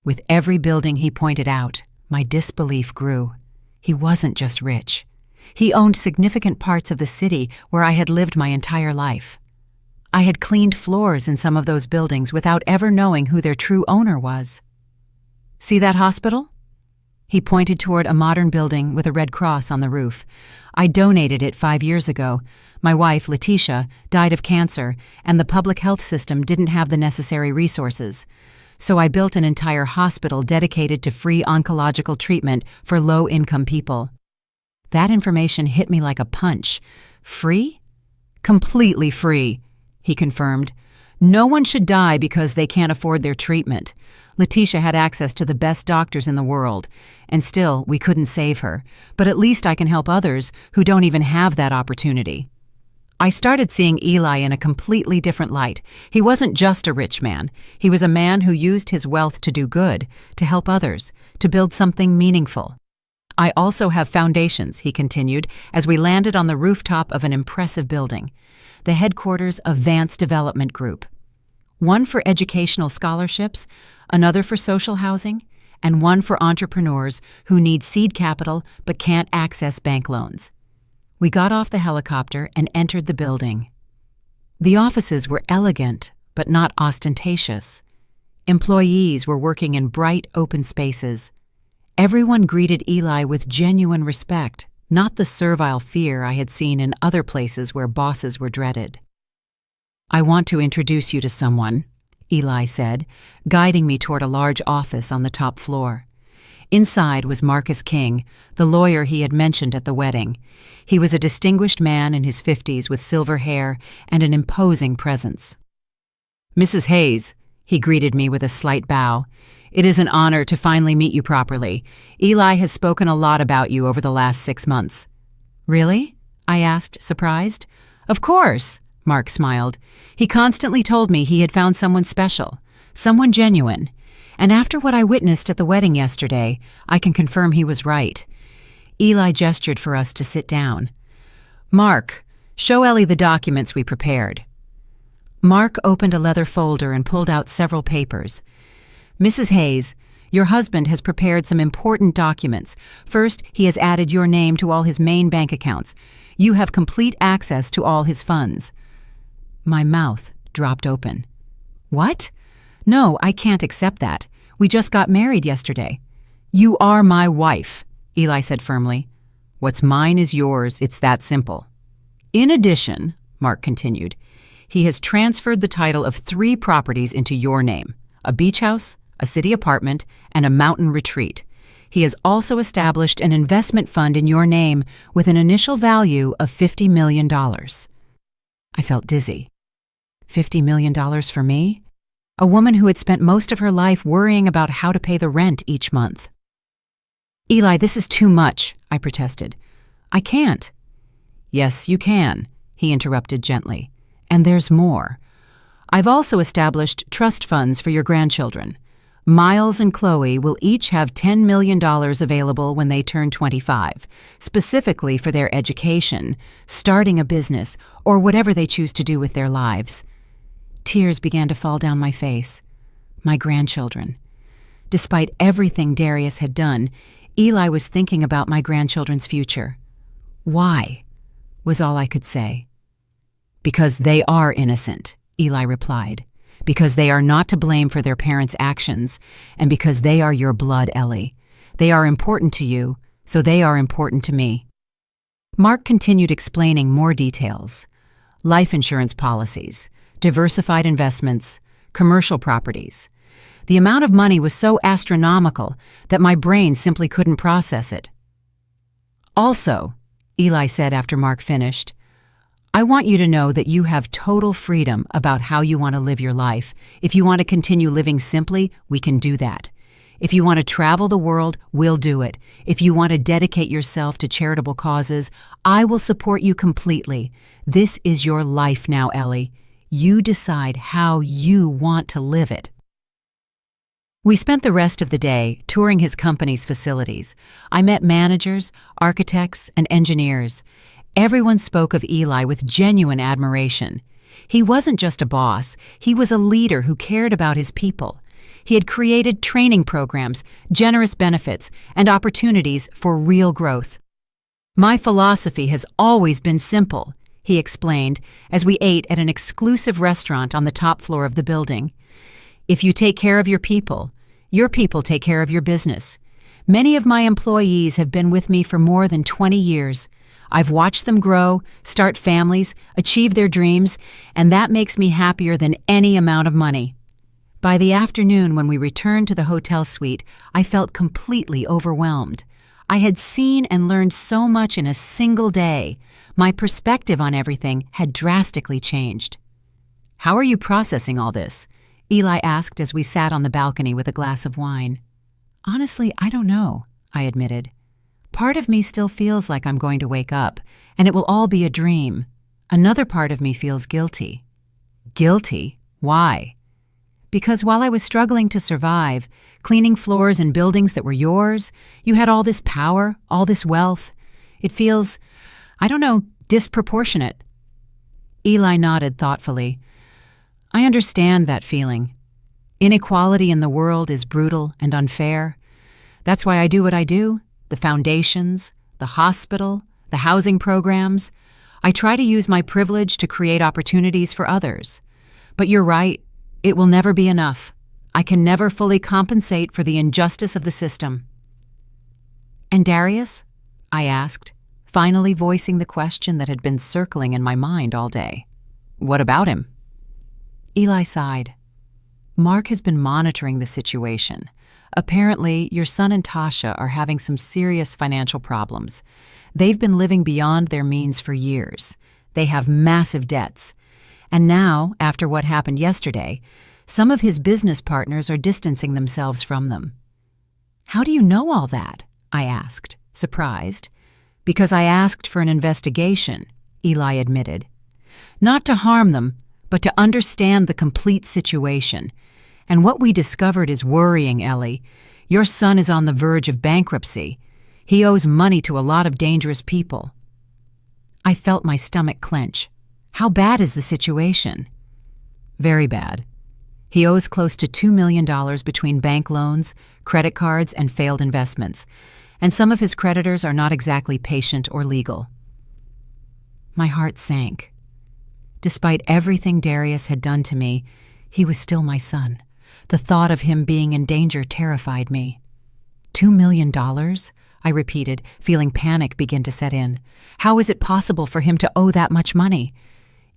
With every building he pointed out, my disbelief grew. He wasn't just rich. He owned significant parts of the city where I had lived my entire life. I had cleaned floors in some of those buildings without ever knowing who their true owner was. "See that hospital?" He pointed toward a modern building with a red cross on the roof. "I donated it 5 years ago. My wife, Letitia, died of cancer, and the public health system didn't have the necessary resources. So I built an entire hospital dedicated to free oncological treatment for low-income people." That information hit me like a punch. "Free?" "Completely free," he confirmed. "No one should die because they can't afford their treatment. Letitia had access to the best doctors in the world, and still we couldn't save her. But at least I can help others who don't even have that opportunity." I started seeing Eli in a completely different light. He wasn't just a rich man. He was a man who used his wealth to do good, to help others, to build something meaningful. "I also have foundations," he continued, as we landed on the rooftop of an impressive building, the headquarters of Vance Development Group. One for educational scholarships, another for social housing, and one for entrepreneurs who need seed capital but can't access bank loans. We got off the helicopter and entered the building. The offices were elegant, but not ostentatious. Employees were working in bright, open spaces. Everyone greeted Eli with genuine respect, not the servile fear I had seen in other places where bosses were dreaded. "I want to introduce you to someone," Eli said, guiding me toward a large office on the top floor. Inside was Marcus King, the lawyer he had mentioned at the wedding. He was a distinguished man in his 50s with silver hair and an imposing presence. "Mrs. Hayes," he greeted me with a slight bow. "It is an honor to finally meet you properly. Eli has spoken a lot about you over the last 6 months." "Really?" I asked, surprised. "Of course," Mark smiled. "He constantly told me he had found someone special, someone genuine. And after what I witnessed at the wedding yesterday, I can confirm he was right." Eli gestured for us to sit down. "Mark, show Ellie the documents we prepared." Mark opened a leather folder and pulled out several papers. "Mrs. Hayes, your husband has prepared some important documents. First, he has added your name to all his main bank accounts. You have complete access to all his funds." My mouth dropped open. "What? No, I can't accept that. We just got married yesterday." "You are my wife," Eli said firmly. "What's mine is yours. It's that simple." "In addition," Mark continued, "he has transferred the title of 3 properties into your name: a beach house, a city apartment, and a mountain retreat. He has also established an investment fund in your name with an initial value of $50 million. I felt dizzy. $50 million for me? A woman who had spent most of her life worrying about how to pay the rent each month. "Eli, this is too much," I protested. "I can't." "Yes, you can," he interrupted gently. "And there's more. I've also established trust funds for your grandchildren. Miles and Chloe will each have $10 million available when they turn 25, specifically for their education, starting a business, or whatever they choose to do with their lives." Tears began to fall down my face. My grandchildren. Despite everything Darius had done, Eli was thinking about my grandchildren's future. "Why?" was all I could say. "Because they are innocent," Eli replied. "Because they are not to blame for their parents' actions, and because they are your blood, Ellie. They are important to you, so they are important to me." Mark continued explaining more details. Life insurance policies, diversified investments, commercial properties. The amount of money was so astronomical that my brain simply couldn't process it. "Also," Eli said after Mark finished, "I want you to know that you have total freedom about how you want to live your life. If you want to continue living simply, we can do that. If you want to travel the world, we'll do it. If you want to dedicate yourself to charitable causes, I will support you completely. This is your life now, Ellie. You decide how you want to live it." We spent the rest of the day touring his company's facilities. I met managers, architects, and engineers. Everyone spoke of Eli with genuine admiration. He wasn't just a boss, he was a leader who cared about his people. He had created training programs, generous benefits, and opportunities for real growth. "My philosophy has always been simple," he explained as we ate at an exclusive restaurant on the top floor of the building. "If you take care of your people take care of your business. Many of my employees have been with me for more than 20 years. I've watched them grow, start families, achieve their dreams, and that makes me happier than any amount of money." By the afternoon, when we returned to the hotel suite, I felt completely overwhelmed. I had seen and learned so much in a single day. My perspective on everything had drastically changed. "How are you processing all this?" Eli asked as we sat on the balcony with a glass of wine. "Honestly, I don't know," I admitted. "Part of me still feels like I'm going to wake up, and it will all be a dream. Another part of me feels guilty." "Guilty? Why?" "Because while I was struggling to survive, cleaning floors in buildings that were yours, you had all this power, all this wealth. It feels, I don't know, disproportionate." Eli nodded thoughtfully. "I understand that feeling. Inequality in the world is brutal and unfair. That's why I do what I do. The foundations, the hospital, the housing programs. I try to use my privilege to create opportunities for others. But you're right, it will never be enough. I can never fully compensate for the injustice of the system." "And Darius?" I asked, finally voicing the question that had been circling in my mind all day. "What about him?" Eli sighed. "Mark has been monitoring the situation. Apparently, your son and Tasha are having some serious financial problems. They've been living beyond their means for years. They have massive debts. And now, after what happened yesterday, some of his business partners are distancing themselves from them. How do you know all that? I asked, surprised. Because I asked for an investigation, Eli admitted. Not to harm them, but to understand the complete situation. And what we discovered is worrying, Ellie. Your son is on the verge of bankruptcy. He owes money to a lot of dangerous people. I felt my stomach clench. How bad is the situation? Very bad. He owes close to $2 million between bank loans, credit cards, and failed investments, and some of his creditors are not exactly patient or legal. My heart sank. Despite everything Darius had done to me, he was still my son. The thought of him being in danger terrified me. $2 million? I repeated, feeling panic begin to set in. How is it possible for him to owe that much money?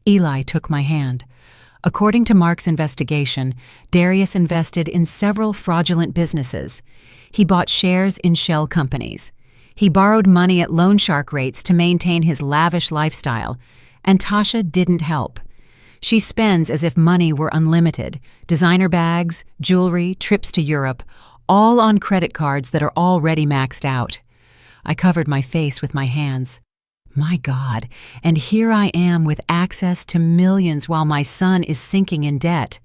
Eli took my hand. According to Mark's investigation, Darius invested in several fraudulent businesses. He bought shares in shell companies. He borrowed money at loan shark rates to maintain his lavish lifestyle, and Tasha didn't help. She spends as if money were unlimited, designer bags, jewelry, trips to Europe, all on credit cards that are already maxed out. I covered my face with my hands. My God, and here I am with access to millions while my son is sinking in debt.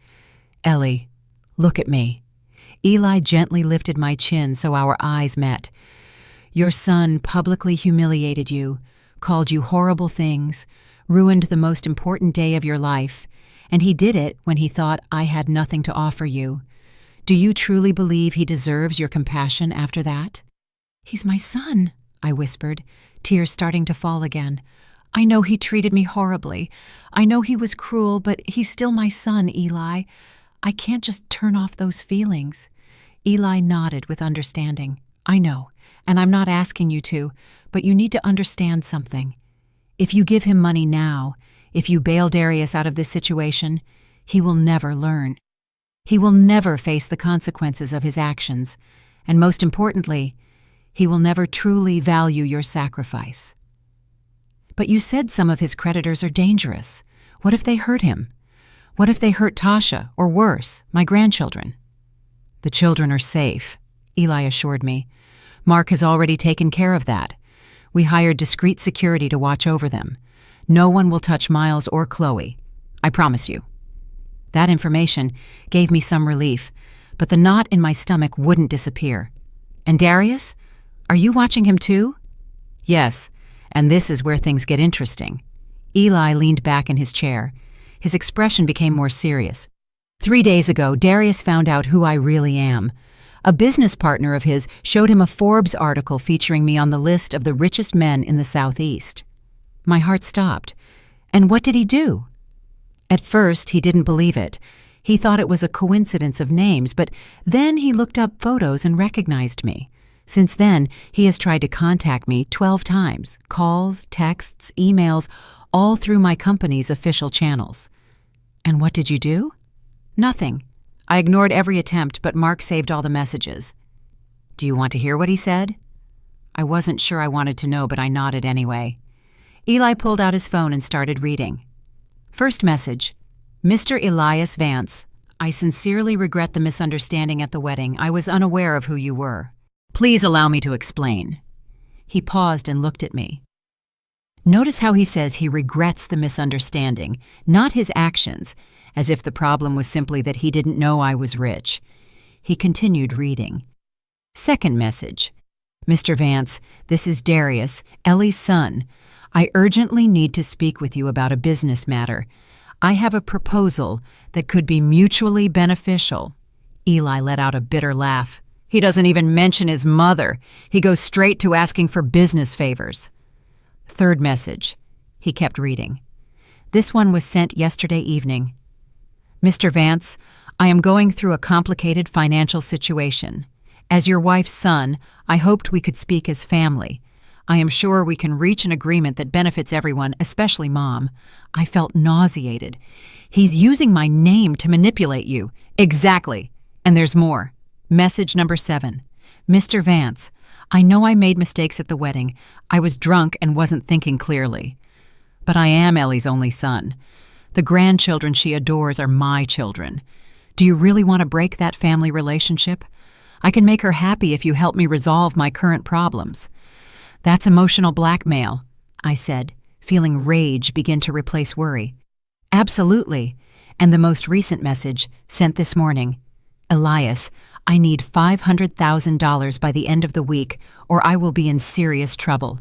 Ellie, look at me. Eli gently lifted my chin so our eyes met. Your son publicly humiliated you, called you horrible things, ruined the most important day of your life, and he did it when he thought I had nothing to offer you. Do you truly believe he deserves your compassion after that? He's my son, I whispered, tears starting to fall again. I know he treated me horribly. I know he was cruel, but he's still my son, Eli. I can't just turn off those feelings. Eli nodded with understanding. I know, and I'm not asking you to, but you need to understand something. If you give him money now, if you bail Darius out of this situation, he will never learn. He will never face the consequences of his actions, and most importantly, he will never truly value your sacrifice. But you said some of his creditors are dangerous. What if they hurt him? What if they hurt Tasha, or worse, my grandchildren? The children are safe, Eli assured me. Mark has already taken care of that. We hired discreet security to watch over them. No one will touch Miles or Chloe. I promise you. That information gave me some relief, but the knot in my stomach wouldn't disappear. And Darius? Are you watching him too? Yes, and this is where things get interesting. Eli leaned back in his chair. His expression became more serious. 3 days ago, Darius found out who I really am. A business partner of his showed him a Forbes article featuring me on the list of the richest men in the Southeast. My heart stopped. And what did he do? At first, he didn't believe it. He thought it was a coincidence of names, but then he looked up photos and recognized me. Since then, he has tried to contact me 12 times, calls, texts, emails, all through my company's official channels. And what did you do? Nothing. I ignored every attempt, but Mark saved all the messages. Do you want to hear what he said? I wasn't sure I wanted to know, but I nodded anyway. Eli pulled out his phone and started reading. First message. Mr. Elias Vance, I sincerely regret the misunderstanding at the wedding. I was unaware of who you were. Please allow me to explain. He paused and looked at me. Notice how he says he regrets the misunderstanding, not his actions, as if the problem was simply that he didn't know I was rich. He continued reading. Second message. Mr. Vance, this is Darius, Ellie's son. I urgently need to speak with you about a business matter. I have a proposal that could be mutually beneficial. Eli let out a bitter laugh. He doesn't even mention his mother. He goes straight to asking for business favors. Third message. He kept reading. This one was sent yesterday evening. Mr. Vance, I am going through a complicated financial situation. As your wife's son, I hoped we could speak as family. I am sure we can reach an agreement that benefits everyone, especially Mom. I felt nauseated. He's using my name to manipulate you. Exactly. And there's more. Message number 7. Mr. Vance, I know I made mistakes at the wedding. I was drunk and wasn't thinking clearly. But I am Ellie's only son. The grandchildren she adores are my children. Do you really want to break that family relationship? I can make her happy if you help me resolve my current problems. That's emotional blackmail, I said, feeling rage begin to replace worry. Absolutely. And the most recent message, sent this morning. Elias, I need $500,000 by the end of the week, or I will be in serious trouble.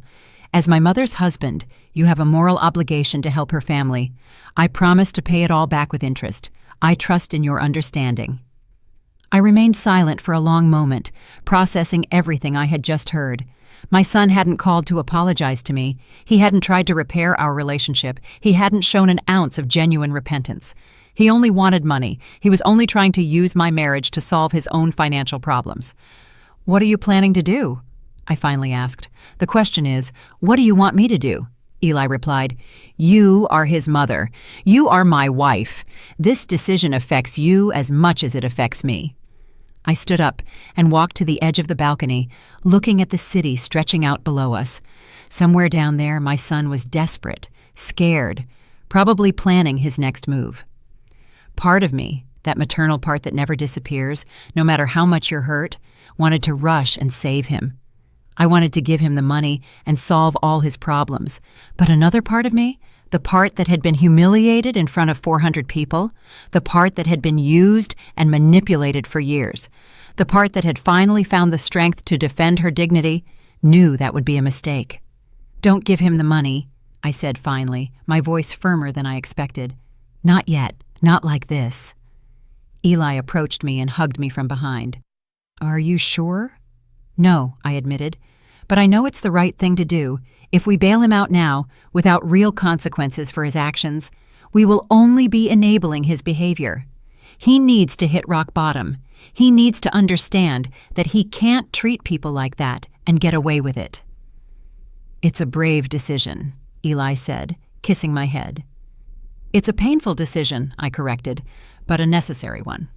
As my mother's husband, you have a moral obligation to help her family. I promise to pay it all back with interest. I trust in your understanding. I remained silent for a long moment, processing everything I had just heard. My son hadn't called to apologize to me. He hadn't tried to repair our relationship. He hadn't shown an ounce of genuine repentance. He only wanted money. He was only trying to use my marriage to solve his own financial problems. What are you planning to do? I finally asked. The question is, what do you want me to do? Eli replied, You are his mother. You are my wife. This decision affects you as much as it affects me. I stood up and walked to the edge of the balcony, looking at the city stretching out below us. Somewhere down there, my son was desperate, scared, probably planning his next move. Part of me, that maternal part that never disappears, no matter how much you're hurt, wanted to rush and save him. I wanted to give him the money and solve all his problems. But another part of me, the part that had been humiliated in front of 400 people, the part that had been used and manipulated for years, the part that had finally found the strength to defend her dignity, knew that would be a mistake. Don't give him the money, I said finally, my voice firmer than I expected. Not yet, not like this. Eli approached me and hugged me from behind. Are you sure? No, I admitted, but I know it's the right thing to do. If we bail him out now, without real consequences for his actions, we will only be enabling his behavior. He needs to hit rock bottom. He needs to understand that he can't treat people like that and get away with it. It's a brave decision, Eli said, kissing my head. It's a painful decision, I corrected, but a necessary one.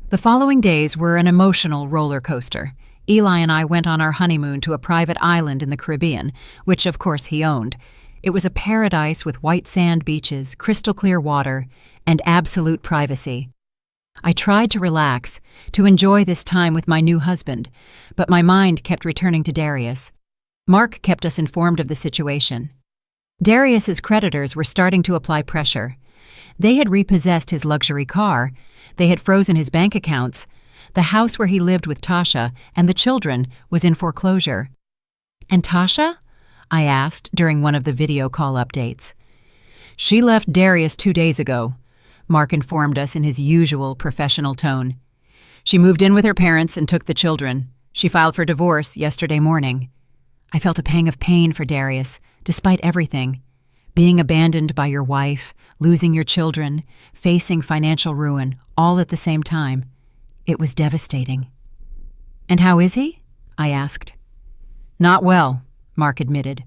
The following days were an emotional roller coaster. Eli and I went on our honeymoon to a private island in the Caribbean, which of course he owned. It was a paradise with white sand beaches, crystal clear water, and absolute privacy. I tried to relax, to enjoy this time with my new husband, but my mind kept returning to Darius. Mark kept us informed of the situation. Darius's creditors were starting to apply pressure. They had repossessed his luxury car. They had frozen his bank accounts. The house where he lived with Tasha and the children was in foreclosure. And Tasha? I asked during one of the video call updates. She left Darius 2 days ago, Mark informed us in his usual professional tone. She moved in with her parents and took the children. She filed for divorce yesterday morning. I felt a pang of pain for Darius, despite everything. Being abandoned by your wife, losing your children, facing financial ruin, all at the same time. It was devastating. And how is he? I asked. Not well, Mark admitted.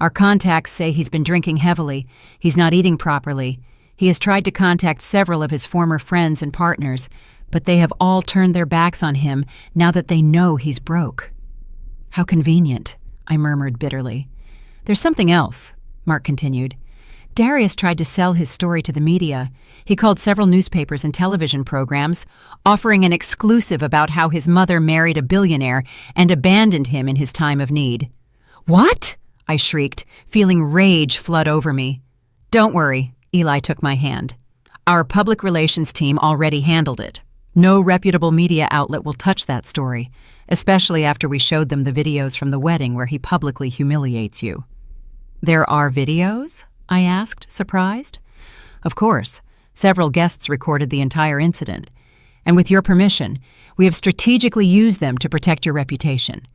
Our contacts say he's been drinking heavily. He's not eating properly. He has tried to contact several of his former friends and partners, but they have all turned their backs on him now that they know he's broke. How convenient, I murmured bitterly. There's something else, Mark continued. Darius tried to sell his story to the media. He called several newspapers and television programs, offering an exclusive about how his mother married a billionaire and abandoned him in his time of need. What? I shrieked, feeling rage flood over me. Don't worry, Eli took my hand. Our public relations team already handled it. No reputable media outlet will touch that story, especially after we showed them the videos from the wedding where he publicly humiliates you. There are videos? I asked, surprised. Of course. Several guests recorded the entire incident. And with your permission, we have strategically used them to protect your reputation.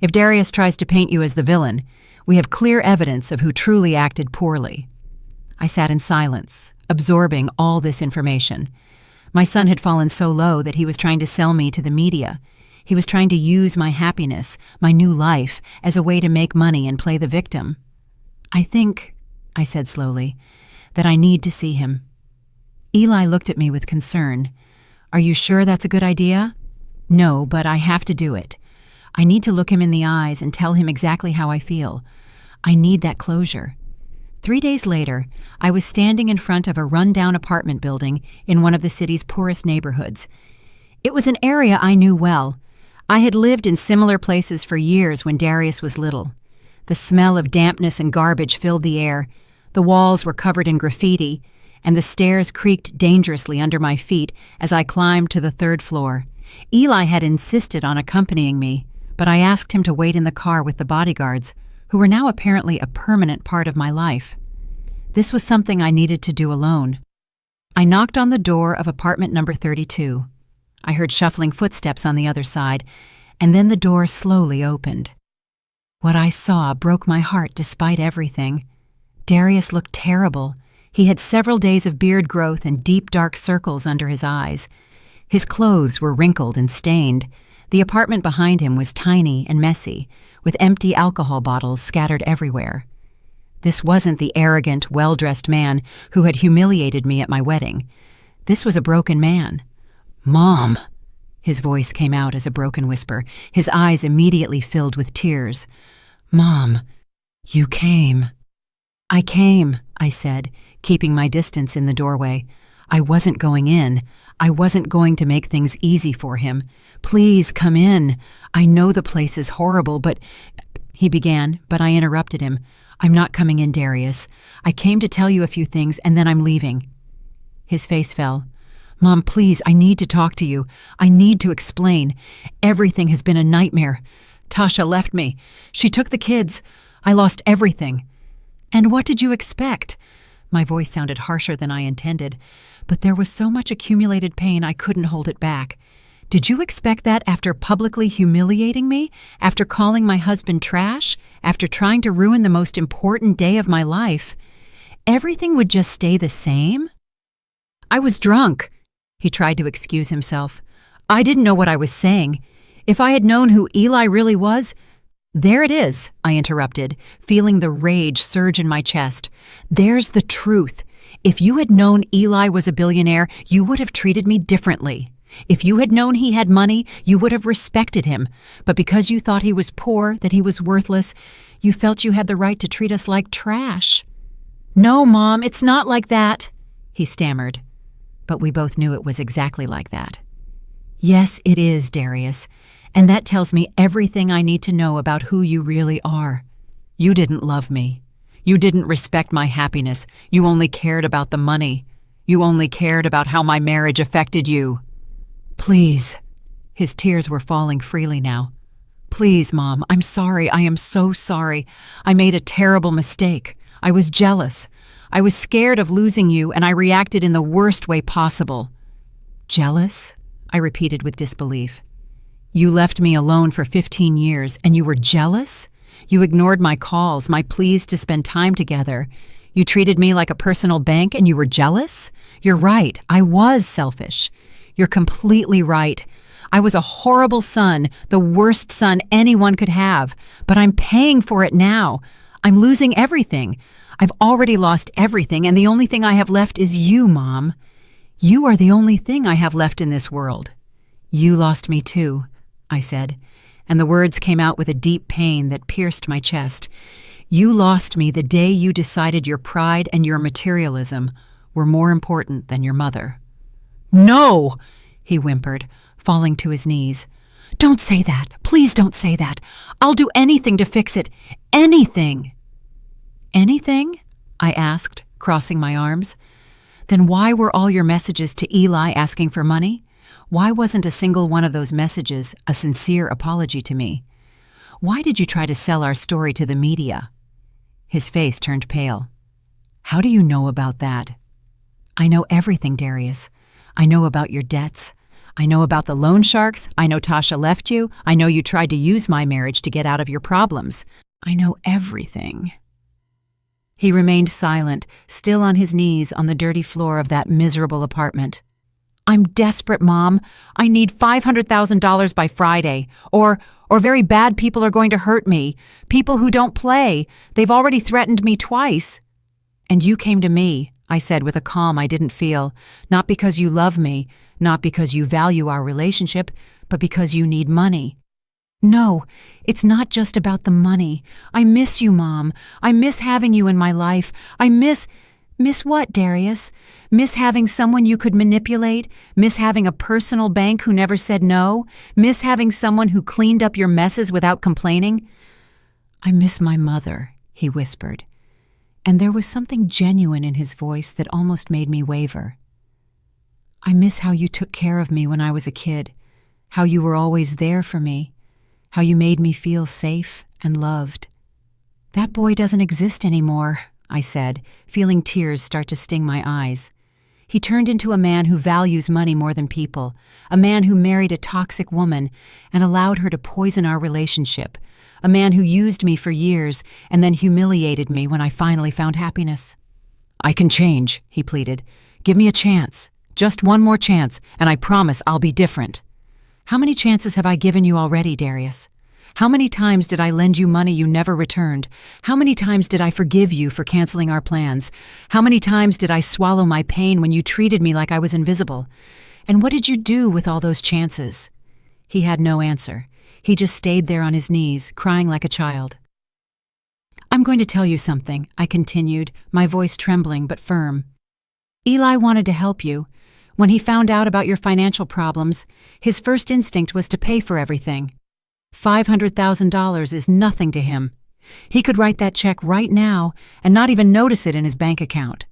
If Darius tries to paint you as the villain, we have clear evidence of who truly acted poorly. I sat in silence, absorbing all this information. My son had fallen so low that he was trying to sell me to the media. He was trying to use my happiness, my new life, as a way to make money and play the victim. I think, I said slowly, that I need to see him. Eli looked at me with concern. Are you sure that's a good idea? No, but I have to do it. I need to look him in the eyes and tell him exactly how I feel. I need that closure. 3 days later, I was standing in front of a run-down apartment building in one of the city's poorest neighborhoods. It was an area I knew well. I had lived in similar places for years when Darius was little. The smell of dampness and garbage filled the air. The walls were covered in graffiti, and the stairs creaked dangerously under my feet as I climbed to the 3rd floor. Eli had insisted on accompanying me, but I asked him to wait in the car with the bodyguards, who were now apparently a permanent part of my life. This was something I needed to do alone. I knocked on the door of apartment number 32. I heard shuffling footsteps on the other side, and then the door slowly opened. What I saw broke my heart despite everything. Darius looked terrible. He had several days of beard growth and deep dark circles under his eyes. His clothes were wrinkled and stained. The apartment behind him was tiny and messy, with empty alcohol bottles scattered everywhere. This wasn't the arrogant, well-dressed man who had humiliated me at my wedding. This was a broken man. "Mom!" His voice came out as a broken whisper. His eyes immediately filled with tears. "Mom, you came." "I came," I said, keeping my distance in the doorway. I wasn't going in. I wasn't going to make things easy for him. "Please come in. I know the place is horrible, but—" He began, but I interrupted him. "I'm not coming in, Darius. I came to tell you a few things, and then I'm leaving." His face fell. "Mom, please, I need to talk to you. I need to explain. Everything has been a nightmare. Tasha left me. She took the kids. I lost everything." "And what did you expect?" My voice sounded harsher than I intended, but there was so much accumulated pain I couldn't hold it back. "Did you expect that after publicly humiliating me? After calling my husband trash? After trying to ruin the most important day of my life? Everything would just stay the same?" "I was drunk." He tried to excuse himself. "I didn't know what I was saying. If I had known who Eli really was—" "There it is," I interrupted, feeling the rage surge in my chest. "There's the truth. If you had known Eli was a billionaire, you would have treated me differently. If you had known he had money, you would have respected him. But because you thought he was poor, that he was worthless, you felt you had the right to treat us like trash." "No, Mom, it's not like that," he stammered. But we both knew it was exactly like that. "Yes, it is, Darius. And that tells me everything I need to know about who you really are. You didn't love me. You didn't respect my happiness. You only cared about the money. You only cared about how my marriage affected you." "Please." His tears were falling freely now. "Please, Mom, I'm sorry. I am so sorry. I made a terrible mistake. I was jealous. I was scared of losing you, and I reacted in the worst way possible." "Jealous?" I repeated with disbelief. "You left me alone for 15 years, and you were jealous? You ignored my calls, my pleas to spend time together. You treated me like a personal bank, and you were jealous? You're right, I was selfish. You're completely right. I was a horrible son, the worst son anyone could have, but I'm paying for it now. I'm losing everything. I've already lost everything, and the only thing I have left is you, Mom. You are the only thing I have left in this world." "You lost me too," I said, and the words came out with a deep pain that pierced my chest. "You lost me the day you decided your pride and your materialism were more important than your mother." "No!" he whimpered, falling to his knees. "Don't say that. Please don't say that. I'll do anything to fix it. Anything." "Anything?" I asked, crossing my arms. "Then why were all your messages to Eli asking for money? Why wasn't a single one of those messages a sincere apology to me? Why did you try to sell our story to the media?" His face turned pale. "How do you know about that?" "I know everything, Darius. I know about your debts. I know about the loan sharks. I know Tasha left you. I know you tried to use my marriage to get out of your problems. I know everything." He remained silent, still on his knees on the dirty floor of that miserable apartment. "I'm desperate, Mom. I need $500,000 by Friday. Or very bad people are going to hurt me. People who don't play. They've already threatened me twice." "And you came to me," I said with a calm I didn't feel, not because you love me, not because you value our relationship, but because you need money. No, it's not just about the money. I miss you, Mom. I miss having you in my life. I miss what, Darius? Miss having someone you could manipulate? Miss having a personal bank who never said no? Miss having someone who cleaned up your messes without complaining? I miss my mother, he whispered, and there was something genuine in his voice that almost made me waver. I miss how you took care of me when I was a kid, how you were always there for me, how you made me feel safe and loved. That boy doesn't exist anymore, I said, feeling tears start to sting my eyes. He turned into a man who values money more than people, a man who married a toxic woman and allowed her to poison our relationship, a man who used me for years and then humiliated me when I finally found happiness. I can change, he pleaded. Give me a chance, just one more chance, and I promise I'll be different. How many chances have I given you already, Darius? How many times did I lend you money you never returned? How many times did I forgive you for canceling our plans? How many times did I swallow my pain when you treated me like I was invisible? And what did you do with all those chances? He had no answer. He just stayed there on his knees, crying like a child. I'm going to tell you something, I continued, my voice trembling but firm. Eli wanted to help you. When he found out about your financial problems, his first instinct was to pay for everything. $500,000 is nothing to him. He could write that check right now and not even notice it in his bank account.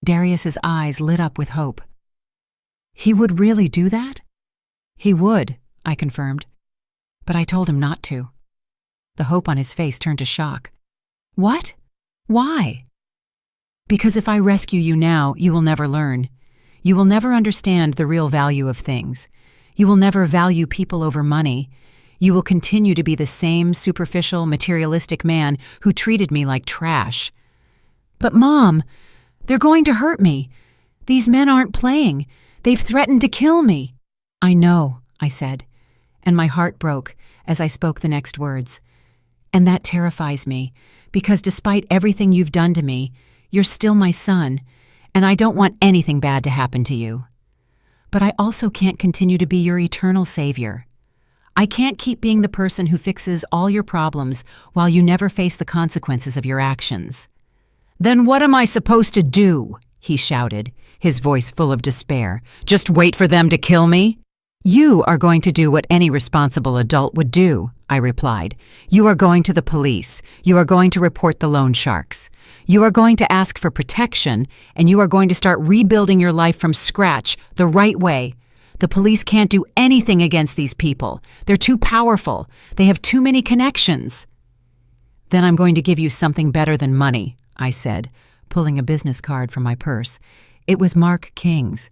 Darius's eyes lit up with hope. He would really do that? He would, I confirmed. But I told him not to. The hope on his face turned to shock. What? Why? Because if I rescue you now, you will never learn. You will never understand the real value of things. You will never value people over money. You will continue to be the same superficial, materialistic man who treated me like trash. But Mom, they're going to hurt me. These men aren't playing. They've threatened to kill me. I know, I said, and my heart broke as I spoke the next words. And that terrifies me, because despite everything you've done to me, you're still my son, and I don't want anything bad to happen to you. But I also can't continue to be your eternal savior. I can't keep being the person who fixes all your problems while you never face the consequences of your actions. Then what am I supposed to do? He shouted, his voice full of despair. Just wait for them to kill me? You are going to do what any responsible adult would do, I replied. You are going to the police. You are going to report the loan sharks. You are going to ask for protection, and you are going to start rebuilding your life from scratch, the right way. The police can't do anything against these people. They're too powerful. They have too many connections. Then I'm going to give you something better than money, I said, pulling a business card from my purse. It was Mark King's.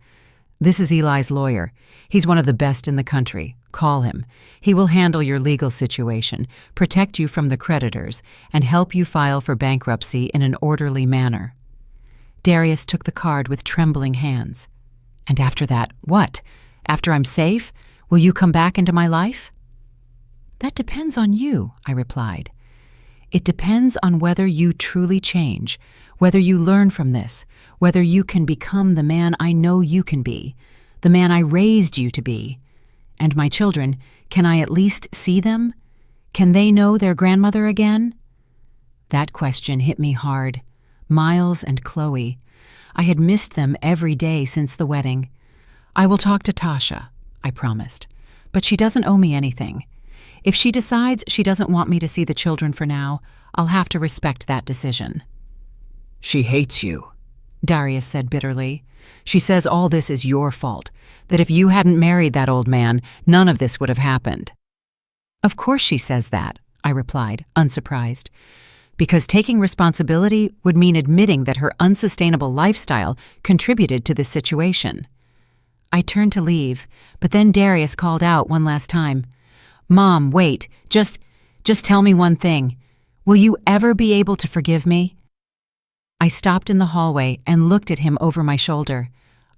This is Eli's lawyer. He's one of the best in the country. Call him. He will handle your legal situation, protect you from the creditors, and help you file for bankruptcy in an orderly manner. Darius took the card with trembling hands. And after that, what? After I'm safe, will you come back into my life? That depends on you, I replied. It depends on whether you truly change, whether you learn from this, whether you can become the man I know you can be, the man I raised you to be. And my children, can I at least see them? Can they know their grandmother again? That question hit me hard. Miles and Chloe. I had missed them every day since the wedding. I will talk to Tasha, I promised, but she doesn't owe me anything. If she decides she doesn't want me to see the children for now, I'll have to respect that decision. She hates you, Darius said bitterly. She says all this is your fault, that if you hadn't married that old man, none of this would have happened. Of course she says that, I replied, unsurprised, because taking responsibility would mean admitting that her unsustainable lifestyle contributed to this situation. I turned to leave, but then Darius called out one last time. Mom, wait, just tell me one thing. Will you ever be able to forgive me? I stopped in the hallway and looked at him over my shoulder.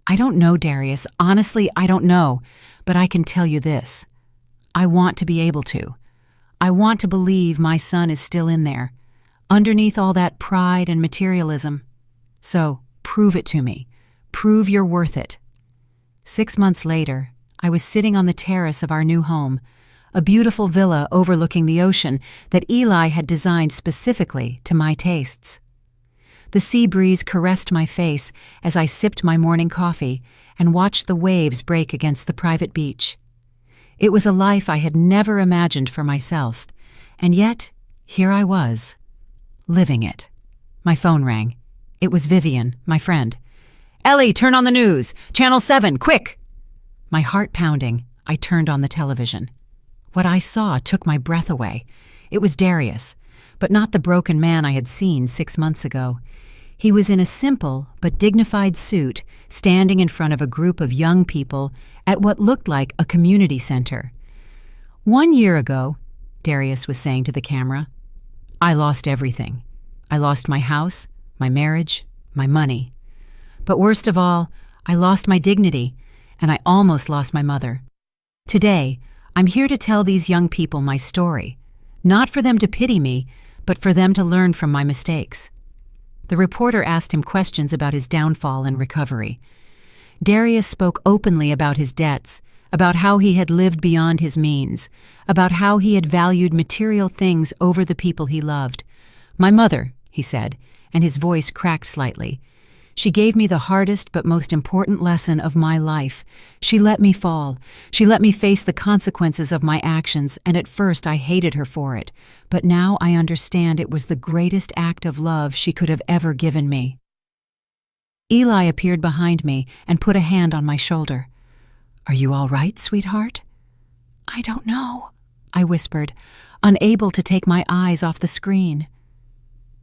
I don't know, Darius. Honestly, I don't know. But I can tell you this. I want to be able to. I want to believe my son is still in there, underneath all that pride and materialism. So, prove it to me. Prove you're worth it." 6 months later, I was sitting on the terrace of our new home, a beautiful villa overlooking the ocean that Eli had designed specifically to my tastes. The sea breeze caressed my face as I sipped my morning coffee and watched the waves break against the private beach. It was a life I had never imagined for myself, and yet here I was, living it. My phone rang. It was Vivian, my friend. "Ellie, turn on the news! Channel 7, quick!" My heart pounding, I turned on the television. What I saw took my breath away. It was Darius, but not the broken man I had seen 6 months ago. He was in a simple but dignified suit, standing in front of a group of young people at what looked like a community center. "1 year ago," Darius was saying to the camera, "I lost everything. I lost my house, my marriage, my money. But worst of all, I lost my dignity, and I almost lost my mother. Today, I'm here to tell these young people my story, not for them to pity me, but for them to learn from my mistakes." The reporter asked him questions about his downfall and recovery. Darius spoke openly about his debts, about how he had lived beyond his means, about how he had valued material things over the people he loved. "My mother," he said, and his voice cracked slightly. "She gave me the hardest but most important lesson of my life. She let me fall. She let me face the consequences of my actions, and at first I hated her for it. But now I understand it was the greatest act of love she could have ever given me." Eli appeared behind me and put a hand on my shoulder. "Are you all right, sweetheart?" "I don't know," I whispered, unable to take my eyes off the screen.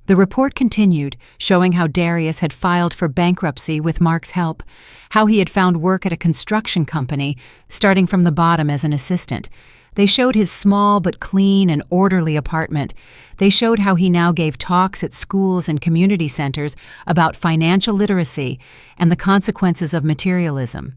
The report continued, showing how Darius had filed for bankruptcy with Mark's help, how he had found work at a construction company, starting from the bottom as an assistant. They showed his small but clean and orderly apartment. They showed how he now gave talks at schools and community centers about financial literacy and the consequences of materialism.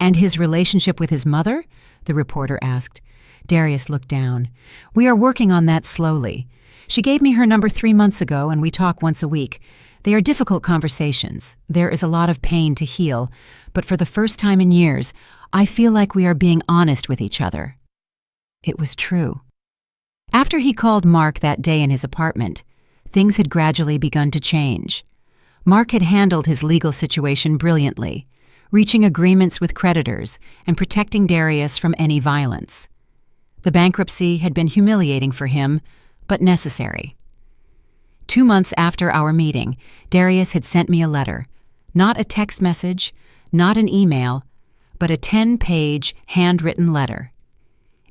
"And his relationship with his mother?" the reporter asked. Darius looked down. "We are working on that slowly. She gave me her number 3 months ago, and we talk once a week. They are difficult conversations. There is a lot of pain to heal, but for the first time in years, I feel like we are being honest with each other." It was true. After he called Mark that day in his apartment, things had gradually begun to change. Mark had handled his legal situation brilliantly, reaching agreements with creditors and protecting Darius from any violence. The bankruptcy had been humiliating for him, but necessary. 2 months after our meeting, Darius had sent me a letter, not a text message, not an email, but a 10-page handwritten letter.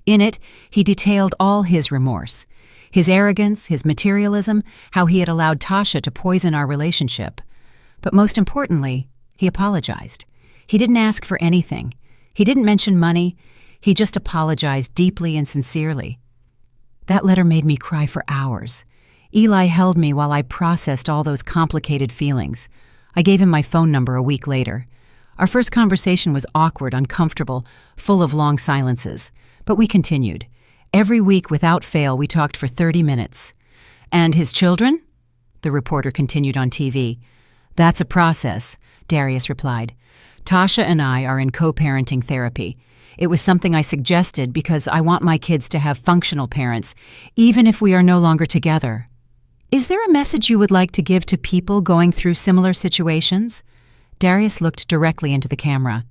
In it, he detailed all his remorse, his arrogance, his materialism, how he had allowed Tasha to poison our relationship. But most importantly, he apologized. He didn't ask for anything. He didn't mention money. He just apologized deeply and sincerely. That letter made me cry for hours. Eli held me while I processed all those complicated feelings. I gave him my phone number a week later. Our first conversation was awkward, uncomfortable, full of long silences. But we continued. Every week, without fail, we talked for 30 minutes. "And his children?" the reporter continued on TV. "That's a process," Darius replied. "Tasha and I are in co-parenting therapy. It was something I suggested because I want my kids to have functional parents, even if we are no longer together." "Is there a message you would like to give to people going through similar situations?" Darius looked directly into the camera.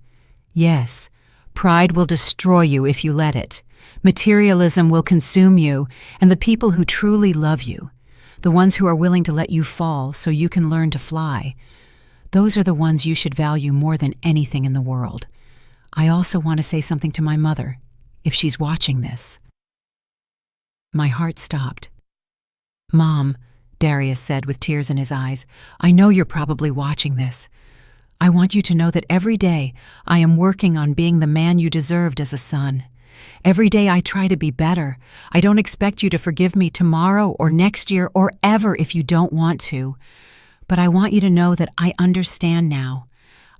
"Yes. Pride will destroy you if you let it. Materialism will consume you, and the people who truly love you, the ones who are willing to let you fall so you can learn to fly, those are the ones you should value more than anything in the world. I also want to say something to my mother, if she's watching this." My heart stopped. "Mom," Darius said with tears in his eyes, "I know you're probably watching this. I want you to know that every day I am working on being the man you deserved as a son. Every day I try to be better. I don't expect you to forgive me tomorrow or next year or ever if you don't want to. But I want you to know that I understand now.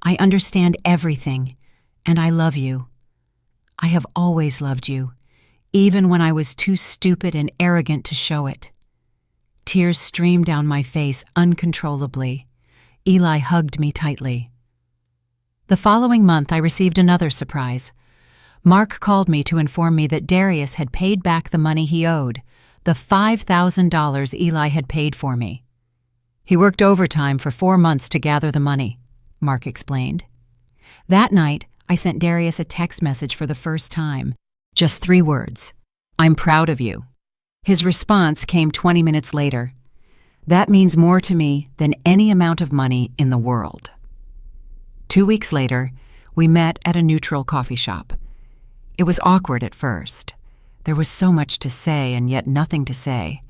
I understand everything, and I love you. I have always loved you, even when I was too stupid and arrogant to show it." Tears streamed down my face uncontrollably. Eli hugged me tightly. The following month, I received another surprise. Mark called me to inform me that Darius had paid back the money he owed, the $5,000 Eli had paid for me. He worked overtime for 4 months to gather the money, Mark explained. That night, I sent Darius a text message for the first time. Just 3 words. I'm proud of you. His response came 20 minutes later. That means more to me than any amount of money in the world. 2 weeks later, we met at a neutral coffee shop. It was awkward at first. There was so much to say and yet nothing to say.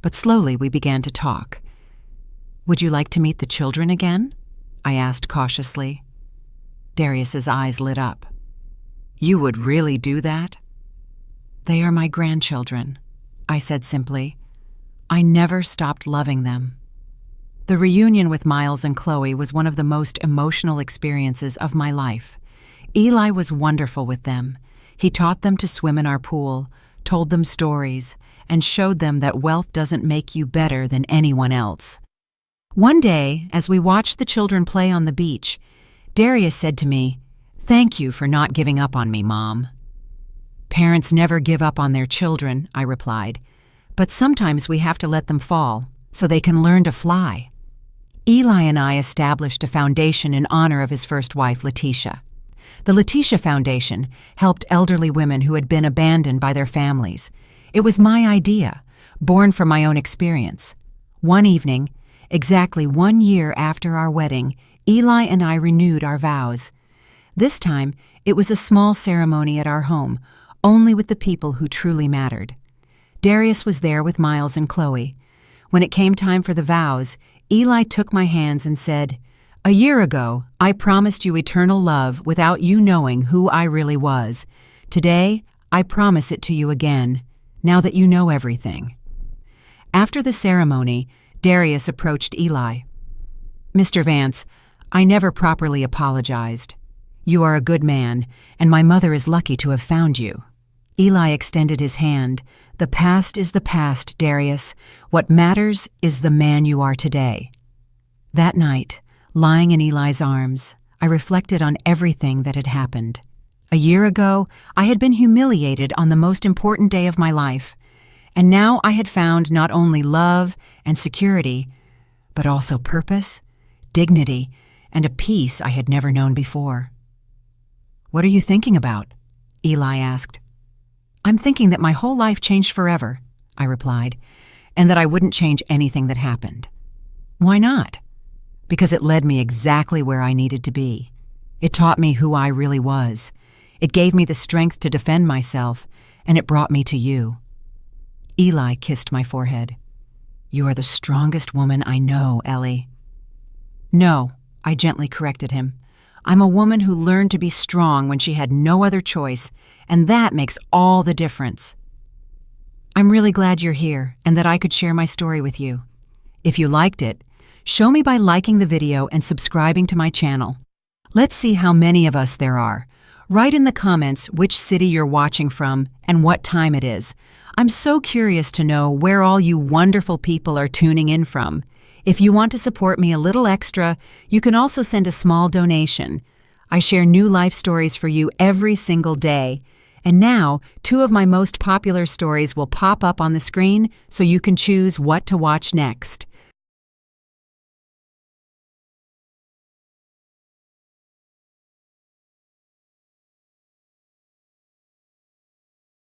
But slowly we began to talk. Would you like to meet the children again? I asked cautiously. Darius's eyes lit up. You would really do that? They are my grandchildren, I said simply. I never stopped loving them. The reunion with Miles and Chloe was one of the most emotional experiences of my life. Eli was wonderful with them. He taught them to swim in our pool, told them stories, and showed them that wealth doesn't make you better than anyone else. One day, as we watched the children play on the beach, Darius said to me, "Thank you for not giving up on me, Mom." Parents never give up on their children, I replied, but sometimes we have to let them fall so they can learn to fly. Eli and I established a foundation in honor of his first wife, Letitia. The Letitia Foundation helped elderly women who had been abandoned by their families. It was my idea, born from my own experience. One evening, exactly 1 year after our wedding, Eli and I renewed our vows. This time, it was a small ceremony at our home, only with the people who truly mattered. Darius was there with Miles and Chloe. When it came time for the vows, Eli took my hands and said, "A year ago, I promised you eternal love without you knowing who I really was. Today, I promise it to you again, now that you know everything." After the ceremony, Darius approached Eli. "Mr. Vance, I never properly apologized. You are a good man, and my mother is lucky to have found you." Eli extended his hand. "The past is the past, Darius. What matters is the man you are today." That night, lying in Eli's arms, I reflected on everything that had happened. A year ago, I had been humiliated on the most important day of my life, and now I had found not only love and security, but also purpose, dignity, and a peace I had never known before. "What are you thinking about?" Eli asked. "I'm thinking that my whole life changed forever," I replied, "and that I wouldn't change anything that happened." "Why not?" "Because it led me exactly where I needed to be. It taught me who I really was. It gave me the strength to defend myself, and it brought me to you." Eli kissed my forehead. "You are the strongest woman I know, Ellie." "No," I gently corrected him. "I'm a woman who learned to be strong when she had no other choice, and that makes all the difference." "I'm really glad you're here and that I could share my story with you. If you liked it, show me by liking the video and subscribing to my channel. Let's see how many of us there are. Write in the comments which city you're watching from and what time it is. I'm so curious to know where all you wonderful people are tuning in from. If you want to support me a little extra, you can also send a small donation. I share new life stories for you every single day. And now, 2 of my most popular stories will pop up on the screen so you can choose what to watch next.